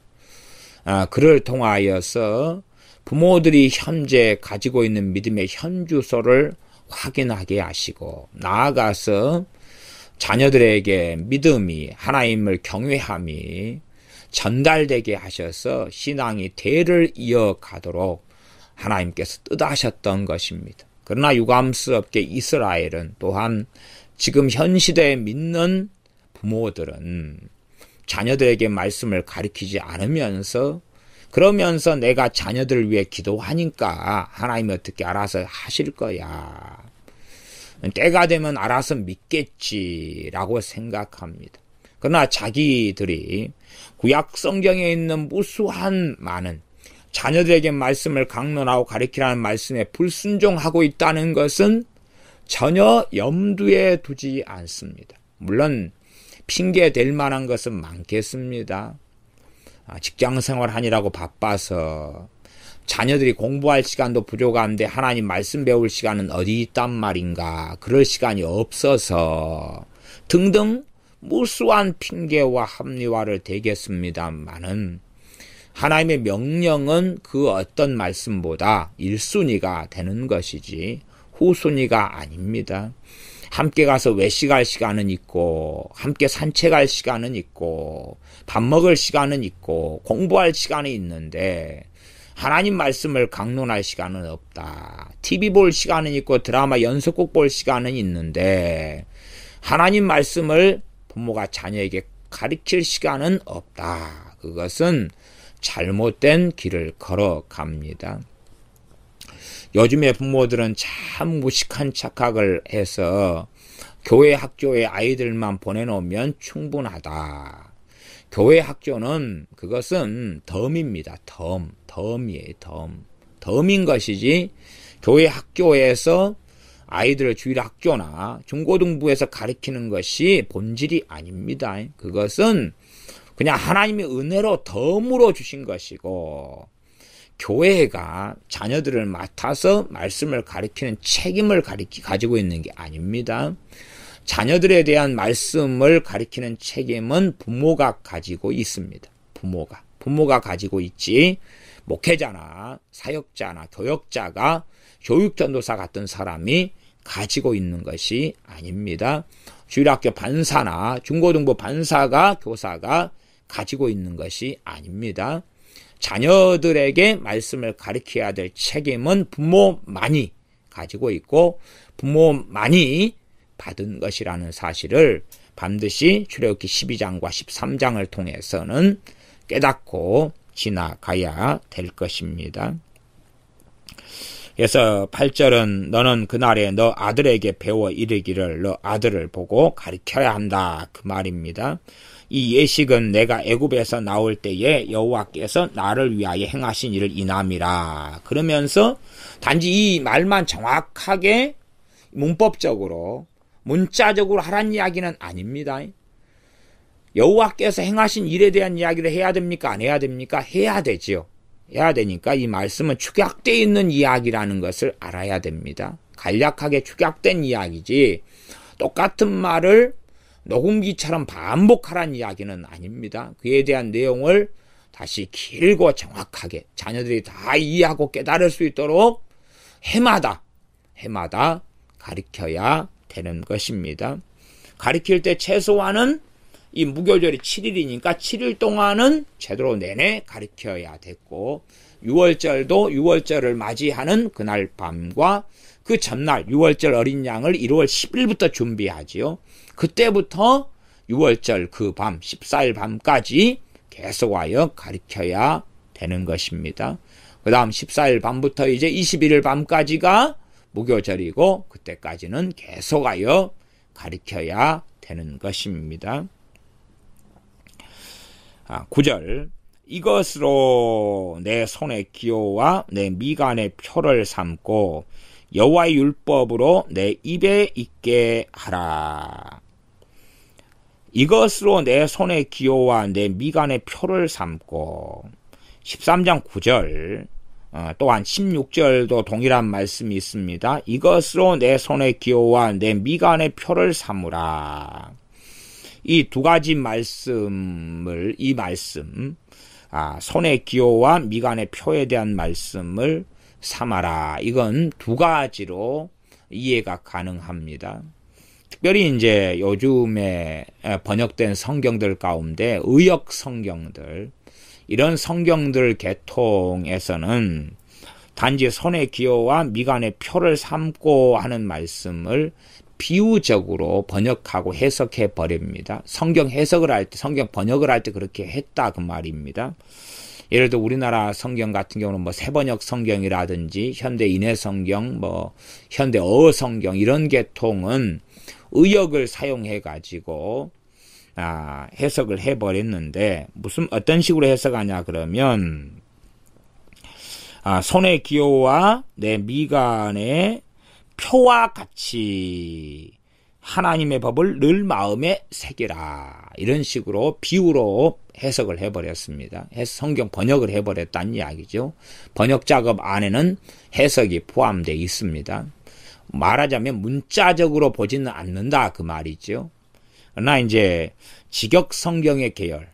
그를 통하여서 부모들이 현재 가지고 있는 믿음의 현주소를 확인하게 하시고 나아가서 자녀들에게 믿음이 하나님을 경외함이 전달되게 하셔서 신앙이 대를 이어가도록 하나님께서 뜻하셨던 것입니다. 그러나 유감스럽게 이스라엘은 또한 지금 현 시대에 믿는 부모들은 자녀들에게 말씀을 가르치지 않으면서 그러면서 내가 자녀들을 위해 기도하니까 하나님이 어떻게 알아서 하실 거야. 때가 되면 알아서 믿겠지라고 생각합니다. 그러나 자기들이 구약 성경에 있는 무수한 많은 자녀들에게 말씀을 강론하고 가르치라는 말씀에 불순종하고 있다는 것은 전혀 염두에 두지 않습니다. 물론 핑계 댈 만한 것은 많겠습니다. 직장생활 하느라고 바빠서 자녀들이 공부할 시간도 부족한데 하나님 말씀 배울 시간은 어디 있단 말인가, 그럴 시간이 없어서 등등 무수한 핑계와 합리화를 대겠습니다마는 하나님의 명령은 그 어떤 말씀보다 1순위가 되는 것이지 후순위가 아닙니다. 함께 가서 외식할 시간은 있고, 함께 산책할 시간은 있고, 밥 먹을 시간은 있고, 공부할 시간이 있는데 하나님 말씀을 강론할 시간은 없다. TV 볼 시간은 있고 드라마 연속곡 볼 시간은 있는데 하나님 말씀을 부모가 자녀에게 가르칠 시간은 없다. 그것은 잘못된 길을 걸어갑니다. 요즘의 부모들은 참 무식한 착각을 해서 교회 학교에 아이들만 보내놓으면 충분하다. 교회 학교는 그것은 덤입니다. 덤이에요. 덤인 것이지 교회 학교에서 아이들을 주일 학교나 중고등부에서 가르치는 것이 본질이 아닙니다. 그것은 그냥 하나님의 은혜로 덤으로 주신 것이고, 교회가 자녀들을 맡아서 말씀을 가르치는 책임을 가지고 있는 게 아닙니다. 자녀들에 대한 말씀을 가르치는 책임은 부모가 가지고 있습니다. 부모가 가지고 있지, 목회자나 사역자나 교역자가 교육전도사 같은 사람이 가지고 있는 것이 아닙니다. 주일학교 반사나 중고등부 반사가, 교사가 가지고 있는 것이 아닙니다. 자녀들에게 말씀을 가르쳐야 될 책임은 부모만이 가지고 있고 부모만이 받은 것이라는 사실을 반드시 출애굽기 12장과 13장을 통해서는 깨닫고 지나가야 될 것입니다. 그래서 8절은 너는 그날에 너 아들에게 배워 이르기를 너 아들을 보고 가르쳐야 한다, 그 말입니다. 이 예식은 내가 애굽에서 나올 때에 여호와께서 나를 위하여 행하신 일을 인함이라. 그러면서 단지 이 말만 정확하게 문법적으로 문자적으로 하라는 이야기는 아닙니다. 여호와께서 행하신 일에 대한 이야기를 해야 됩니까? 안 해야 됩니까? 해야 되지요. 해야 되니까 이 말씀은 축약되어 있는 이야기라는 것을 알아야 됩니다. 간략하게 축약된 이야기지 똑같은 말을 녹음기처럼 반복하라는 이야기는 아닙니다. 그에 대한 내용을 다시 길고 정확하게 자녀들이 다 이해하고 깨달을 수 있도록 해마다 가르쳐야 되는 것입니다. 가르칠 때 최소한은 이 무교절이 7일이니까 7일 동안은 제대로 내내 가르쳐야 됐고, 6월절도 6월절을 맞이하는 그날 밤과 그 전날 6월절 어린 양을 1월 10일부터 준비하지요. 그때부터 6월절 그 밤 14일 밤까지 계속하여 가르쳐야 되는 것입니다. 그 다음 14일 밤부터 이제 21일 밤까지가 무교절이고 그때까지는 계속하여 가르쳐야 되는 것입니다. 9절 이것으로 내 손의 기호와 내 미간의 표를 삼고 여호와의 율법으로 내 입에 있게 하라. 이것으로 내 손의 기호와 내 미간의 표를 삼고, 13장 9절 또한 16절도 동일한 말씀이 있습니다. 이것으로 내 손의 기호와 내 미간의 표를 삼으라. 이 두 가지 말씀을, 이 말씀, 손의 기호와 미간의 표에 대한 말씀을 삼아라. 이건 두 가지로 이해가 가능합니다. 특별히 이제 요즘에 번역된 성경들 가운데 의역 성경들, 이런 성경들 계통에서는 단지 손의 기호와 미간의 표를 삼고 하는 말씀을 비유적으로 번역하고 해석해 버립니다. 성경 해석을 할 때, 성경 번역을 할 때 그렇게 했다, 그 말입니다. 예를 들어 우리나라 성경 같은 경우는 새번역 성경이라든지 현대 인해 성경, 현대 어어 성경 이런 계통은 의역을 사용해 가지고 해석을 해버렸는데 무슨 어떤 식으로 해석하냐 그러면 손의 기호와 내 미간의 표와 같이 하나님의 법을 늘 마음에 새기라 이런 식으로 비유로 해석을 해버렸습니다. 성경 번역을 해버렸다는 이야기죠. 번역 작업 안에는 해석이 포함되어 있습니다. 말하자면 문자적으로 보지는 않는다 그 말이죠. 그러나 이제 직역 성경의 계열,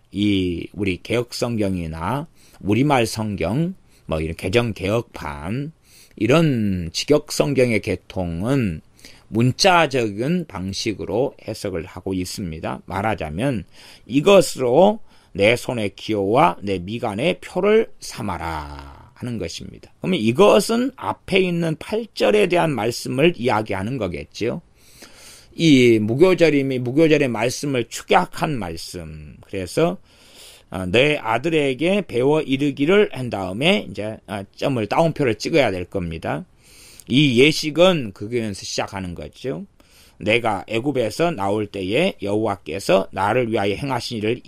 우리 개역 성경이나 우리말 성경, 이런 개정 개역판 이런 직역 성경의 계통은 문자적인 방식으로 해석을 하고 있습니다. 말하자면 이것으로 내 손의 기호와 내 미간의 표를 삼아라 하는 것입니다. 그러면 이것은 앞에 있는 8절에 대한 말씀을 이야기하는 거겠죠. 이 무교절의 말씀을 축약한 말씀. 그래서 내 아들에게 배워 이르기를 한 다음에 이제 점을 따옴표를 찍어야 될 겁니다. 이 예식은 거기에서 시작하는 거죠. 내가 애굽에서 나올 때에 여호와께서 나를 위하여 행하신 일을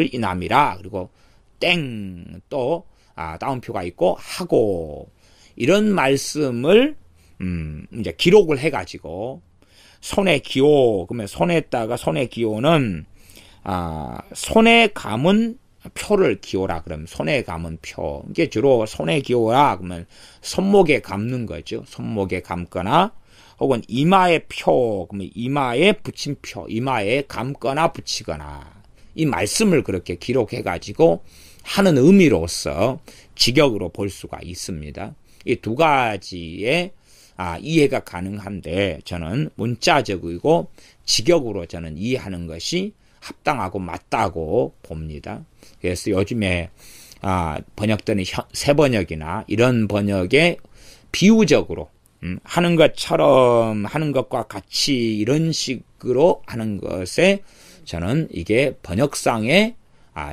인함이라. 그리고 땡 또 따옴표가 있고 하고 이런 말씀을 이제 기록을 해가지고 손의 기호 그러면 손에다가 손의 기호는 손에 감은 표를 기호라 그러면 손에 감은 표 이게 주로 손의 기호라 그러면 손목에 감는 거죠. 손목에 감거나 혹은 이마의 표 그러면 이마에 붙인 표 이마에 감거나 붙이거나 이 말씀을 그렇게 기록해 가지고 하는 의미로서 직역으로 볼 수가 있습니다. 이 두 가지의 이해가 가능한데 저는 문자적이고 직역으로 저는 이해하는 것이 합당하고 맞다고 봅니다. 그래서 요즘에 번역되는 새 번역이나 이런 번역에 비유적으로 하는 것처럼 하는 것과 같이 이런 식으로 하는 것에 저는 이게 번역상의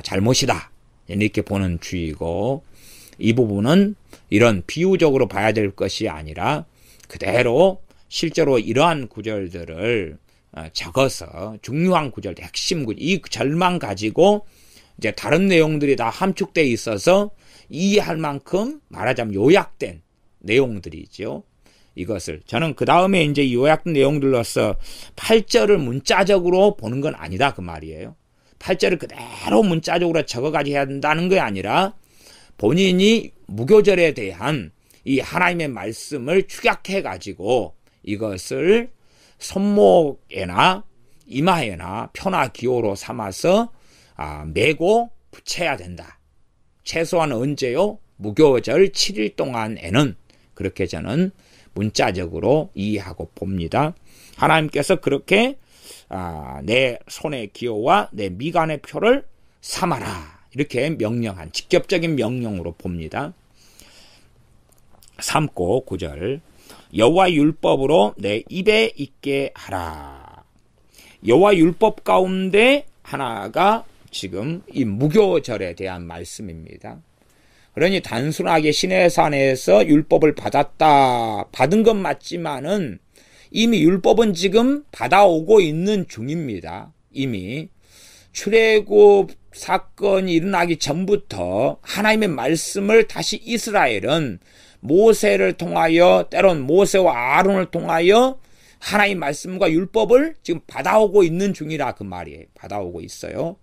잘못이다 이렇게 보는 주의고 이 부분은 이런 비유적으로 봐야 될 것이 아니라 그대로 실제로 이러한 구절들을 적어서 중요한 구절, 핵심 구절, 이 절만 가지고 이제 다른 내용들이 다 함축되어 있어서 이해할 만큼 말하자면 요약된 내용들이죠. 이것을 저는 그 다음에 이제 요약된 내용들로서 8절을 문자적으로 보는 건 아니다 그 말이에요. 8절을 그대로 문자적으로 적어가지고 해야 된다는 게 아니라 본인이 무교절에 대한 이 하나님의 말씀을 축약해 가지고 이것을 손목에나 이마에나 표나 기호로 삼아서 메고 붙여야 된다. 최소한 언제요? 무교절 7일 동안에는 그렇게 저는 문자적으로 이해하고 봅니다. 하나님께서 그렇게 내 손의 기호와 내 미간의 표를 삼아라 이렇게 명령한 직접적인 명령으로 봅니다. 삼고 9절 여호와 율법으로 내 입에 있게 하라. 여호와 율법 가운데 하나가 지금 이 무교절에 대한 말씀입니다. 그러니 단순하게 시내산에서 율법을 받은 건 맞지만은 이미 율법은 지금 받아오고 있는 중입니다. 이미 출애굽 사건이 일어나기 전부터 하나님의 말씀을 다시 이스라엘은 모세를 통하여 때론 모세와 아론을 통하여 하나님의 말씀과 율법을 지금 받아오고 있는 중이라 그 말이에요. 받아오고 있어요.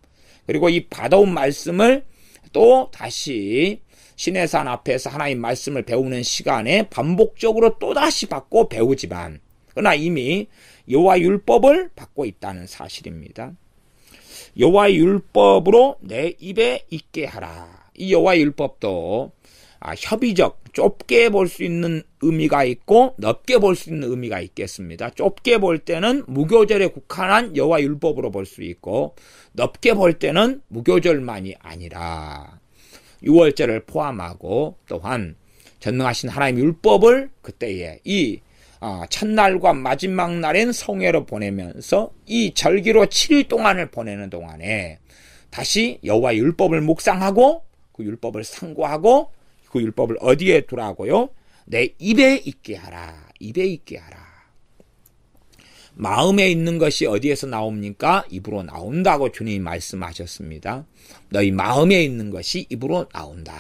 그리고 이 받아온 말씀을 또 다시 시내산 앞에서 하나님 말씀을 배우는 시간에 반복적으로 또다시 받고 배우지만 그러나 이미 여호와 율법을 받고 있다는 사실입니다. 여호와 율법으로 내 입에 있게 하라. 이 여호와 율법도 협의적 좁게 볼 수 있는 의미가 있고 넓게 볼 수 있는 의미가 있겠습니다. 좁게 볼 때는 무교절에 국한한 여호와 율법으로 볼 수 있고 넓게 볼 때는 무교절만이 아니라 유월절을 포함하고 또한 전능하신 하나님 율법을 그때에 이 첫날과 마지막 날엔 성회로 보내면서 이 절기로 7일 동안을 보내는 동안에 다시 여호와 율법을 묵상하고 그 율법을 상고하고 그 율법을 어디에 두라고요? 내 입에 있게 하라. 입에 있게 하라. 마음에 있는 것이 어디에서 나옵니까? 입으로 나온다고 주님이 말씀하셨습니다. 너희 마음에 있는 것이 입으로 나온다.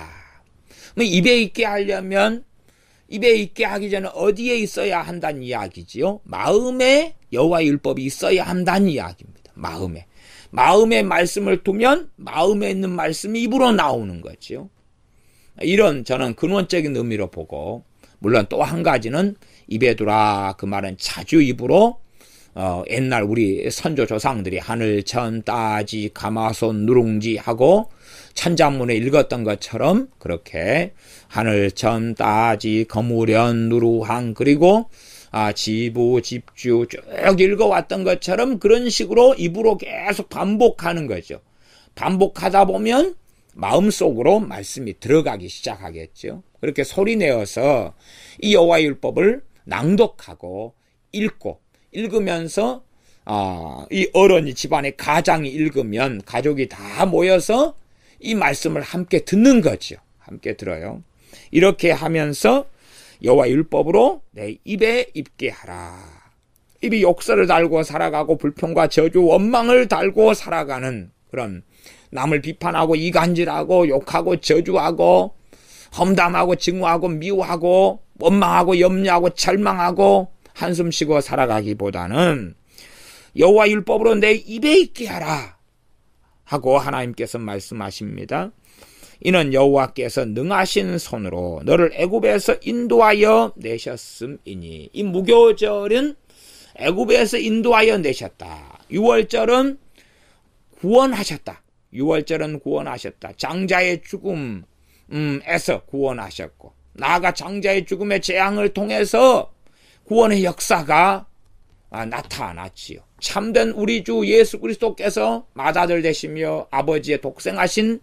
입에 있게 하려면 입에 있게 하기 전에 어디에 있어야 한다는 이야기지요? 마음에 여호와의 율법이 있어야 한다는 이야기입니다. 마음에 말씀을 두면 마음에 있는 말씀이 입으로 나오는 거지요. 이런 저는 근원적인 의미로 보고, 물론 또 한 가지는 입에 두라 그 말은 자주 입으로 옛날 우리 선조 조상들이 하늘 천 따지 가마손 누룽지 하고 찬자문에 읽었던 것처럼 그렇게 하늘 천 따지 거무련 누루항 그리고 지부 집주 쭉 읽어왔던 것처럼 그런 식으로 입으로 계속 반복하는 거죠. 반복하다 보면 마음속으로 말씀이 들어가기 시작하겠죠. 그렇게 소리내어서 이 여호와의 율법을 낭독하고 읽으면서 이 어른이 집안의 가장이 읽으면 가족이 다 모여서 이 말씀을 함께 듣는 거죠. 함께 들어요. 이렇게 하면서 여호와의 율법으로 내 입에 입게 하라. 입이 욕설을 달고 살아가고 불평과 저주 원망을 달고 살아가는 그런 남을 비판하고 이간질하고 욕하고 저주하고 험담하고 증오하고 미워하고 원망하고 염려하고 절망하고 한숨 쉬고 살아가기보다는 여호와 율법으로 내 입에 있게 하라 하고 하나님께서 말씀하십니다. 이는 여호와께서 능하신 손으로 너를 애굽에서 인도하여 내셨음이니. 이 무교절은 애굽에서 인도하여 내셨다. 유월절은 구원하셨다. 유월절은 구원하셨다. 장자의 죽음에서 구원하셨고, 나아가 장자의 죽음의 재앙을 통해서 구원의 역사가 나타났지요. 참된 우리 주 예수 그리스도께서 맏아들 되시며 아버지의 독생하신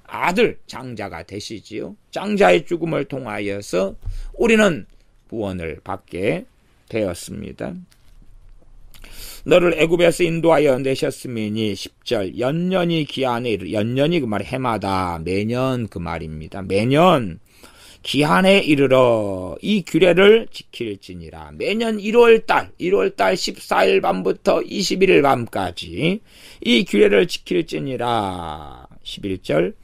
아들 장자가 되시지요. 장자의 죽음을 통하여서 우리는 구원을 받게 되었습니다. 너를 애굽에서 인도하여 내셨음이니 10절 연년이 기한에 이르, 연년이 그 말이 해마다 매년 그 말입니다. 매년 기한에 이르러 이 규례를 지킬지니라. 매년 1월달 14일 밤부터 21일 밤까지 이 규례를 지킬지니라. 11절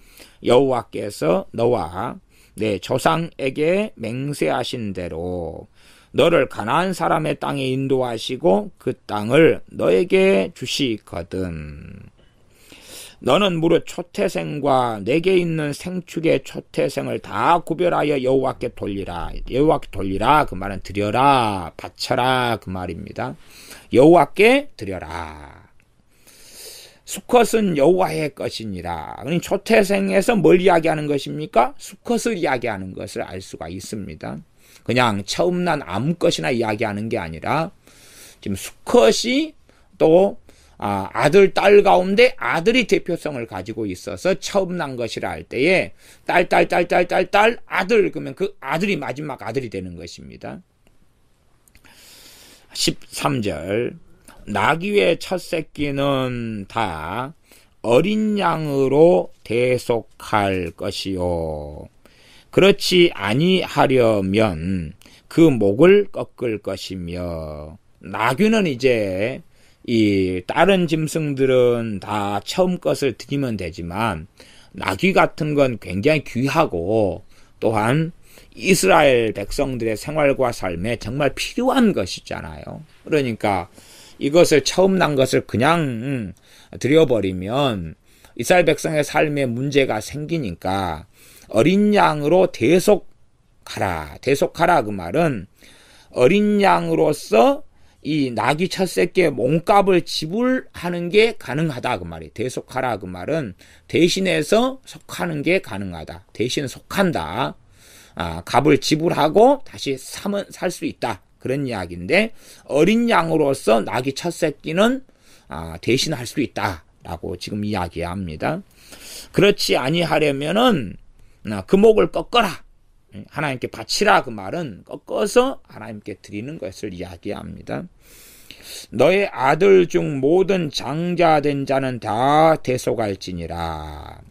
여호와께서 너와 내 조상에게 맹세하신 대로 너를 가나안 사람의 땅에 인도하시고 그 땅을 너에게 주시거든. 너는 무릇 초태생과 내게 있는 생축의 초태생을 다 구별하여 여호와께 돌리라. 여호와께 돌리라 그 말은 드려라, 바쳐라 그 말입니다. 여호와께 드려라. 수컷은 여호와의 것이니라. 그러니 초태생에서 뭘 이야기하는 것입니까? 수컷을 이야기하는 것을 알 수가 있습니다. 그냥 처음 난 아무 것이나 이야기하는 게 아니라 지금 수컷이 또 아들, 딸 가운데 아들이 대표성을 가지고 있어서 처음 난 것이라 할 때에 딸, 아들, 그러면 그 아들이 마지막 아들이 되는 것입니다. 13절 나귀의 첫 새끼는 다 어린 양으로 대속할 것이요. 그렇지 아니하려면 그 목을 꺾을 것이며. 나귀는 이제 이 다른 짐승들은 다 처음 것을 드리면 되지만 나귀 같은 건 굉장히 귀하고 또한 이스라엘 백성들의 생활과 삶에 정말 필요한 것이잖아요. 그러니까 이것을 처음 난 것을 그냥 드려버리면 이스라엘 백성의 삶에 문제가 생기니까 어린 양으로 대속하라. 대속하라 그 말은 어린 양으로서 이 나귀 첫 새끼의 몸값을 지불하는 게 가능하다 그 말이에요. 대속하라 그 말은 대신해서 속하는 게 가능하다. 대신 속한다. 값을 지불하고 다시 살 수 있다. 그런 이야기인데 어린 양으로서 나귀 첫 새끼는 대신할 수 있다라고 지금 이야기합니다. 그렇지 아니하려면은 그 목을 꺾어라. 하나님께 바치라 그 말은 꺾어서 하나님께 드리는 것을 이야기합니다. 너의 아들 중 모든 장자된 자는 다 대속할지니라.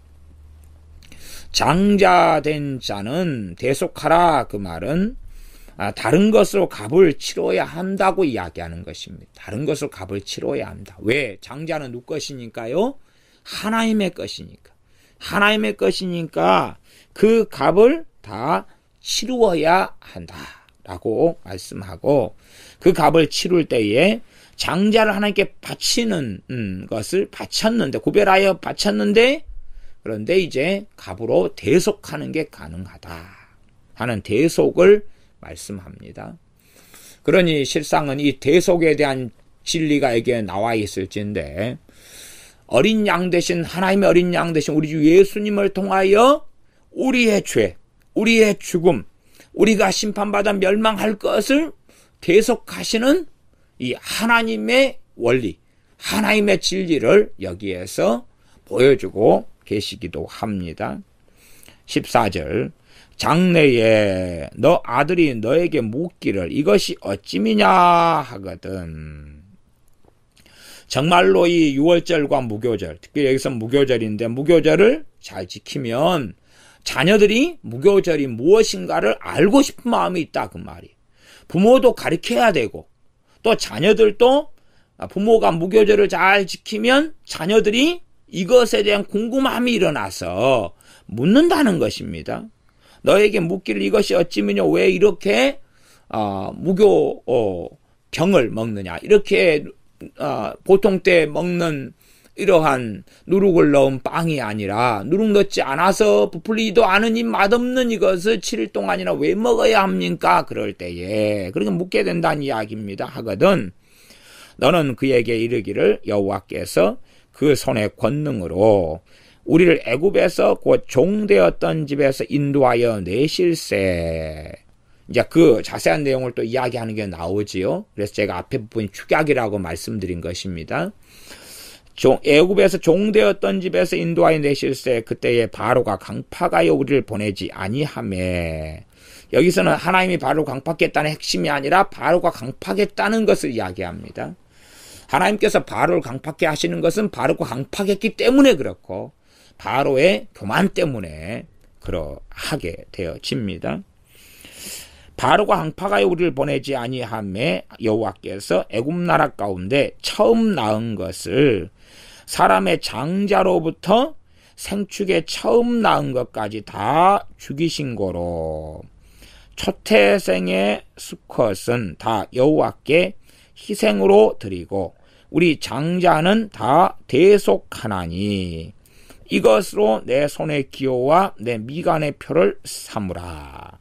장자된 자는 대속하라 그 말은 다른 것으로 값을 치러야 한다고 이야기하는 것입니다. 다른 것으로 값을 치러야 한다. 왜? 장자는 누구 것이니까요? 하나님의 것이니까. 하나님의 것이니까 그 값을 다 치루어야 한다라고 말씀하고, 그 값을 치룰 때에 장자를 하나님께 바치는 것을 바쳤는데, 구별하여 바쳤는데, 그런데 이제 값으로 대속하는 게 가능하다 하는 대속을 말씀합니다. 그러니 실상은 이 대속에 대한 진리가 여기에 나와 있을진데, 어린 양 대신, 하나님의 어린 양 대신 우리 주 예수님을 통하여 우리의 죄, 우리의 죽음, 우리가 심판받아 멸망할 것을 대속하시는 이 하나님의 원리, 하나님의 진리를 여기에서 보여주고 계시기도 합니다. 14절, 장래에 너 아들이 너에게 묻기를 이것이 어찌미냐 하거든. 정말로 이 유월절과 무교절, 특별히 여기서 무교절인데, 무교절을 잘 지키면 자녀들이 무교절이 무엇인가를 알고 싶은 마음이 있다, 그 말이에요. 부모도 가르쳐야 되고, 또 자녀들도 부모가 무교절을 잘 지키면 자녀들이 이것에 대한 궁금함이 일어나서 묻는다는 것입니다. 너에게 묻기를 이것이 어찌미냐, 왜 이렇게 병을 먹느냐, 이렇게 보통 때 먹는 이러한 누룩을 넣은 빵이 아니라 누룩 넣지 않아서 부풀리지도 않으니 맛없는 이것을 7일 동안이나 왜 먹어야 합니까? 그럴 때에 그렇게 묻게 된다는 이야기입니다. 하거든 너는 그에게 이르기를 여호와께서 그 손의 권능으로 우리를 애굽에서 곧 종되었던 집에서 인도하여 내실세. 이제 그 자세한 내용을 또 이야기하는 게 나오지요. 그래서 제가 앞에 부분이 축약이라고 말씀드린 것입니다. 애굽에서 종되었던 집에서 인도하여 내실세. 그때에 바로가 강팍하여 우리를 보내지 아니하매. 여기서는 하나님이 바로 강팍했다는 핵심이 아니라 바로가 강팍했다는 것을 이야기합니다. 하나님께서 바로를 강팍해 하시는 것은 바로가 강팍했기 때문에 그렇고, 바로의 교만 때문에 그러하게 되어집니다. 바로가 강팍하여 우리를 보내지 아니하매 여호와께서 애굽 나라 가운데 처음 낳은 것을 사람의 장자로부터 생축에 처음 낳은 것까지 다 죽이신 거로, 초태생의 수컷은 다 여호와께 희생으로 드리고 우리 장자는 다 대속하나니 이것으로 내 손의 기호와 내 미간의 표를 삼으라.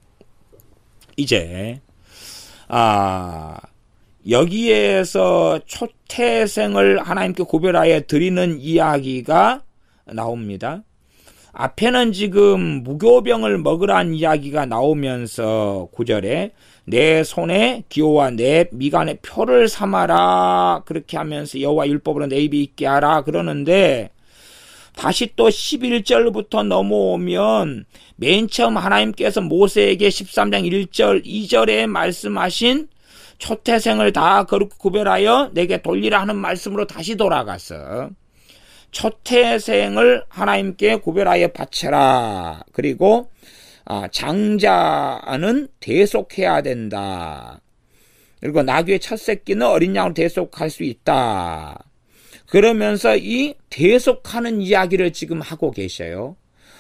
이제 여기에서 초태생을 하나님께 구별하여 드리는 이야기가 나옵니다. 앞에는 지금 무교병을 먹으라는 이야기가 나오면서 9절에 내 손에 기호와 내 미간의 표를 삼아라, 그렇게 하면서 여호와 율법으로 내 입이 있게 하라 그러는데, 다시 또 11절부터 넘어오면 맨 처음 하나님께서 모세에게 13장 1절 2절에 말씀하신 초태생을 다 거룩히 구별하여 내게 돌리라 하는 말씀으로 다시 돌아가서 초태생을 하나님께 구별하여 바쳐라. 그리고 장자는 대속해야 된다. 그리고 나귀의 첫 새끼는 어린 양으로 대속할 수 있다. 그러면서 이 대속하는 이야기를 지금 하고 계셔요.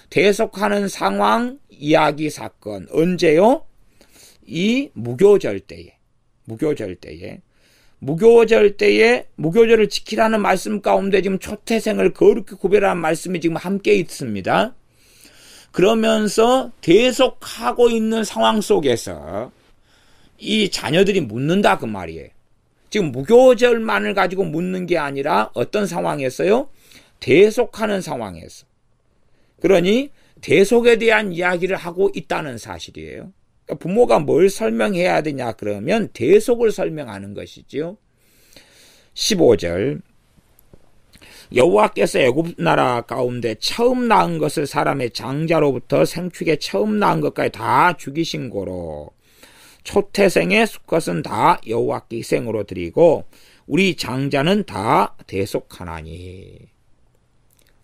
대속하는 상황, 이야기, 사건. 언제요? 이 무교절 때에. 무교절을 지키라는 말씀 가운데 지금 초태생을 거룩히 구별하는 말씀이 지금 함께 있습니다. 그러면서 대속하고 있는 상황 속에서 이 자녀들이 묻는다 그 말이에요. 지금 무교절만을 가지고 묻는 게 아니라 어떤 상황에서요? 대속하는 상황에서. 그러니 대속에 대한 이야기를 하고 있다는 사실이에요. 부모가 뭘 설명해야 되냐 그러면 대속을 설명하는 것이지요. 15절, 여호와께서 애굽 나라 가운데 처음 낳은 것을 사람의 장자로부터 생축에 처음 낳은 것까지 다 죽이신 고로 초태생의 수컷은 다 여호와께 희생으로 드리고 우리 장자는 다 대속하나니.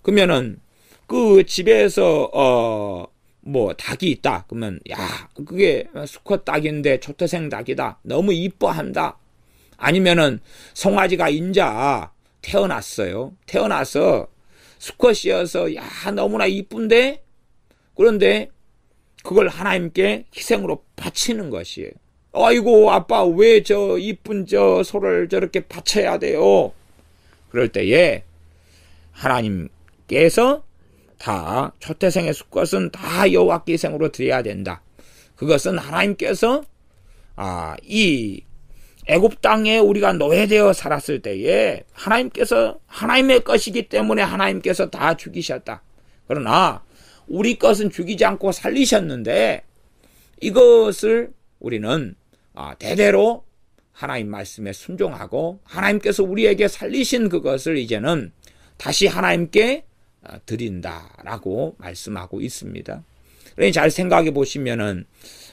그러면은 그 집에서 뭐 닭이 있다. 그러면 야, 그게 수컷 닭인데 초태생 닭이다. 너무 이뻐한다. 아니면은 송아지가 인자 태어났어요. 태어나서 수컷이어서 야, 너무나 이쁜데, 그런데 그걸 하나님께 희생으로 바치는 것이에요. 아이고 아빠 왜 저 이쁜 저 소를 저렇게 바쳐야 돼요? 그럴 때에 하나님께서 다 초태생의 수컷은 다 여호와께 희생으로 드려야 된다. 그것은 하나님께서 이 애굽 땅에 우리가 노예되어 살았을 때에 하나님께서 하나님의 것이기 때문에 하나님께서 다 죽이셨다. 그러나 우리 것은 죽이지 않고 살리셨는데 이것을 우리는 대대로 하나님 말씀에 순종하고 하나님께서 우리에게 살리신 그것을 이제는 다시 하나님께 드린다라고 말씀하고 있습니다. 그러니 잘 생각해 보시면은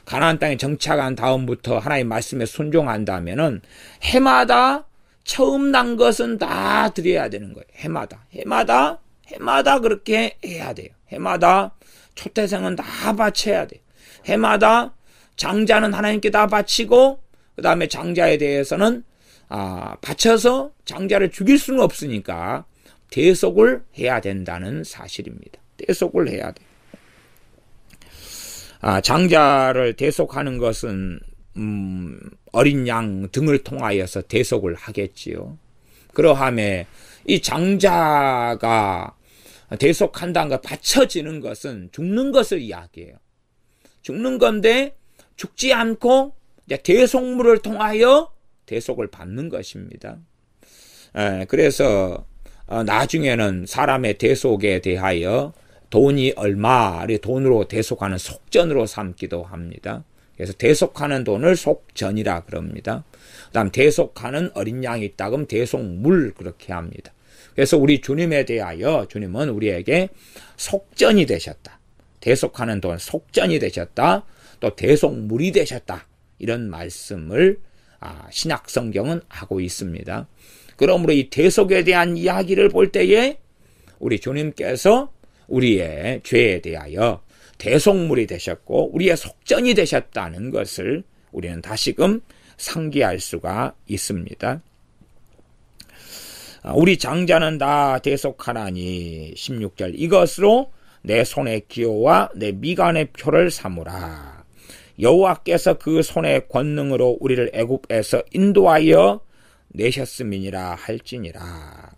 가나안 땅에 정착한 다음부터 하나님 말씀에 순종한다면은 해마다 처음 난 것은 다 드려야 되는 거예요. 해마다 그렇게 해야 돼요. 해마다 초태생은 다 바쳐야 돼요. 해마다 장자는 하나님께 다 바치고 그 다음에 장자에 대해서는 바쳐서 장자를 죽일 수는 없으니까 대속을 해야 된다는 사실입니다. 대속을 해야 돼요. 장자를 대속하는 것은 어린 양 등을 통하여서 대속을 하겠지요. 그러함에 이 장자가 대속한다는 것, 바쳐지는 것은 죽는 것을 이야기해요. 죽는 건데 죽지 않고 이제 대속물을 통하여 대속을 받는 것입니다. 그래서 나중에는 사람의 대속에 대하여 돈이 얼마를 돈으로 대속하는 속전으로 삼기도 합니다. 그래서 대속하는 돈을 속전이라 그럽니다. 그 다음 대속하는 어린 양이 있다 그러면 대속물 그렇게 합니다. 그래서 우리 주님에 대하여 주님은 우리에게 속전이 되셨다. 대속하는 돈 속전이 되셨다. 또 대속물이 되셨다. 이런 말씀을 신약 성경은 하고 있습니다. 그러므로 이 대속에 대한 이야기를 볼 때에 우리 주님께서 우리의 죄에 대하여 대속물이 되셨고 우리의 속전이 되셨다는 것을 우리는 다시금 상기할 수가 있습니다. 우리 장자는 다 대속하나니 16절 이것으로 내 손의 기호와 내 미간의 표를 삼으라. 여호와께서 그 손의 권능으로 우리를 애굽에서 인도하여 내셨음이니라 할지니라.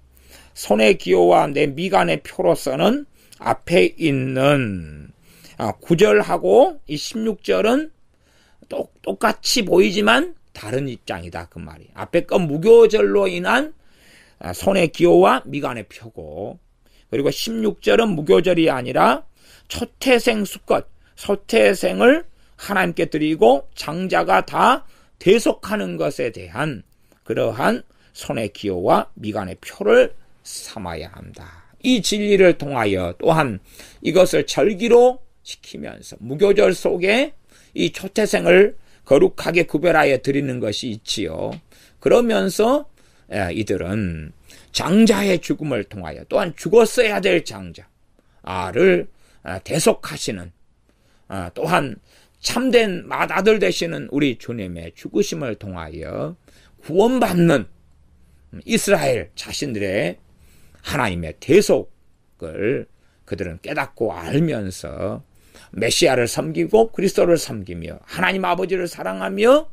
손의 기호와 내 미간의 표로서는 앞에 있는 9절하고 이 16절은 똑같이 보이지만 다른 입장이다 그 말이. 앞에 건 무교절로 인한 손의 기호와 미간의 표고, 그리고 16절은 무교절이 아니라 초태생 수컷, 소태생을 하나님께 드리고 장자가 다 대속하는 것에 대한 그러한 손의 기호와 미간의 표를 삼아야 한다. 이 진리를 통하여 또한 이것을 절기로 지키면서 무교절 속에 이 초태생을 거룩하게 구별하여 드리는 것이 있지요. 그러면서 이들은 장자의 죽음을 통하여 또한 죽었어야 될 장자를 대속하시는 또한 참된 맏아들 되시는 우리 주님의 죽으심을 통하여 구원받는 이스라엘 자신들의 하나님의 대속을 그들은 깨닫고 알면서 메시아를 섬기고 그리스도를 섬기며 하나님 아버지를 사랑하며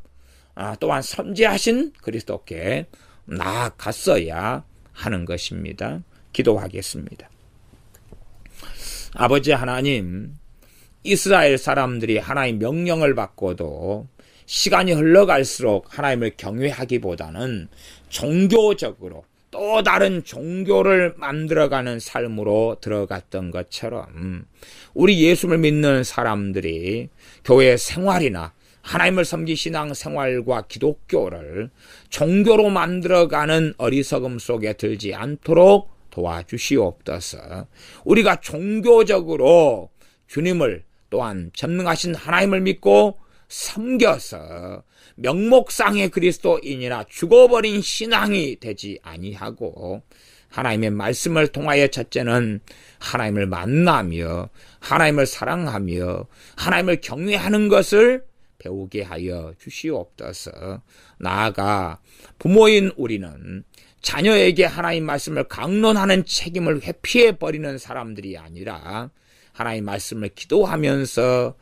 또한 선지하신 그리스도께 나아갔어야 하는 것입니다. 기도하겠습니다. 아버지 하나님, 이스라엘 사람들이 하나님 명령을 받고도 시간이 흘러갈수록 하나님을 경외하기보다는 종교적으로 또 다른 종교를 만들어가는 삶으로 들어갔던 것처럼 우리 예수를 믿는 사람들이 교회 생활이나 하나님을 섬기 신앙 생활과 기독교를 종교로 만들어가는 어리석음 속에 들지 않도록 도와주시옵소서. 우리가 종교적으로 주님을 또한 전능하신 하나님을 믿고 섬겨서 명목상의 그리스도인이나 죽어버린 신앙이 되지 아니하고 하나님의 말씀을 통하여 첫째는 하나님을 만나며 하나님을 사랑하며 하나님을 경외하는 것을 배우게 하여 주시옵소서. 나아가 부모인 우리는 자녀에게 하나님 말씀을 강론하는 책임을 회피해버리는 사람들이 아니라 하나님 말씀을 기도하면서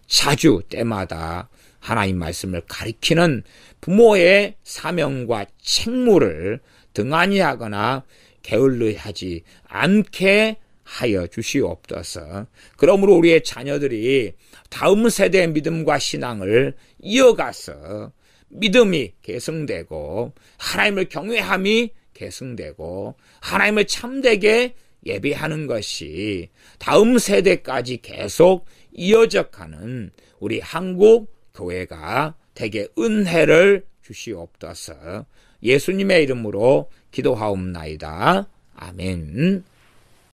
자주 때마다 하나님 말씀을 가리키는 부모의 사명과 책무를 등한히 하거나 게을리하지 않게 하여 주시옵소서. 그러므로 우리의 자녀들이 다음 세대의 믿음과 신앙을 이어가서 믿음이 계승되고 하나님을 경외함이 계승되고 하나님을 참되게 예배하는 것이 다음 세대까지 계속 이어져 가는 우리 한국 교회가 되게 은혜를 주시옵소서. 예수님의 이름으로 기도하옵나이다. 아멘.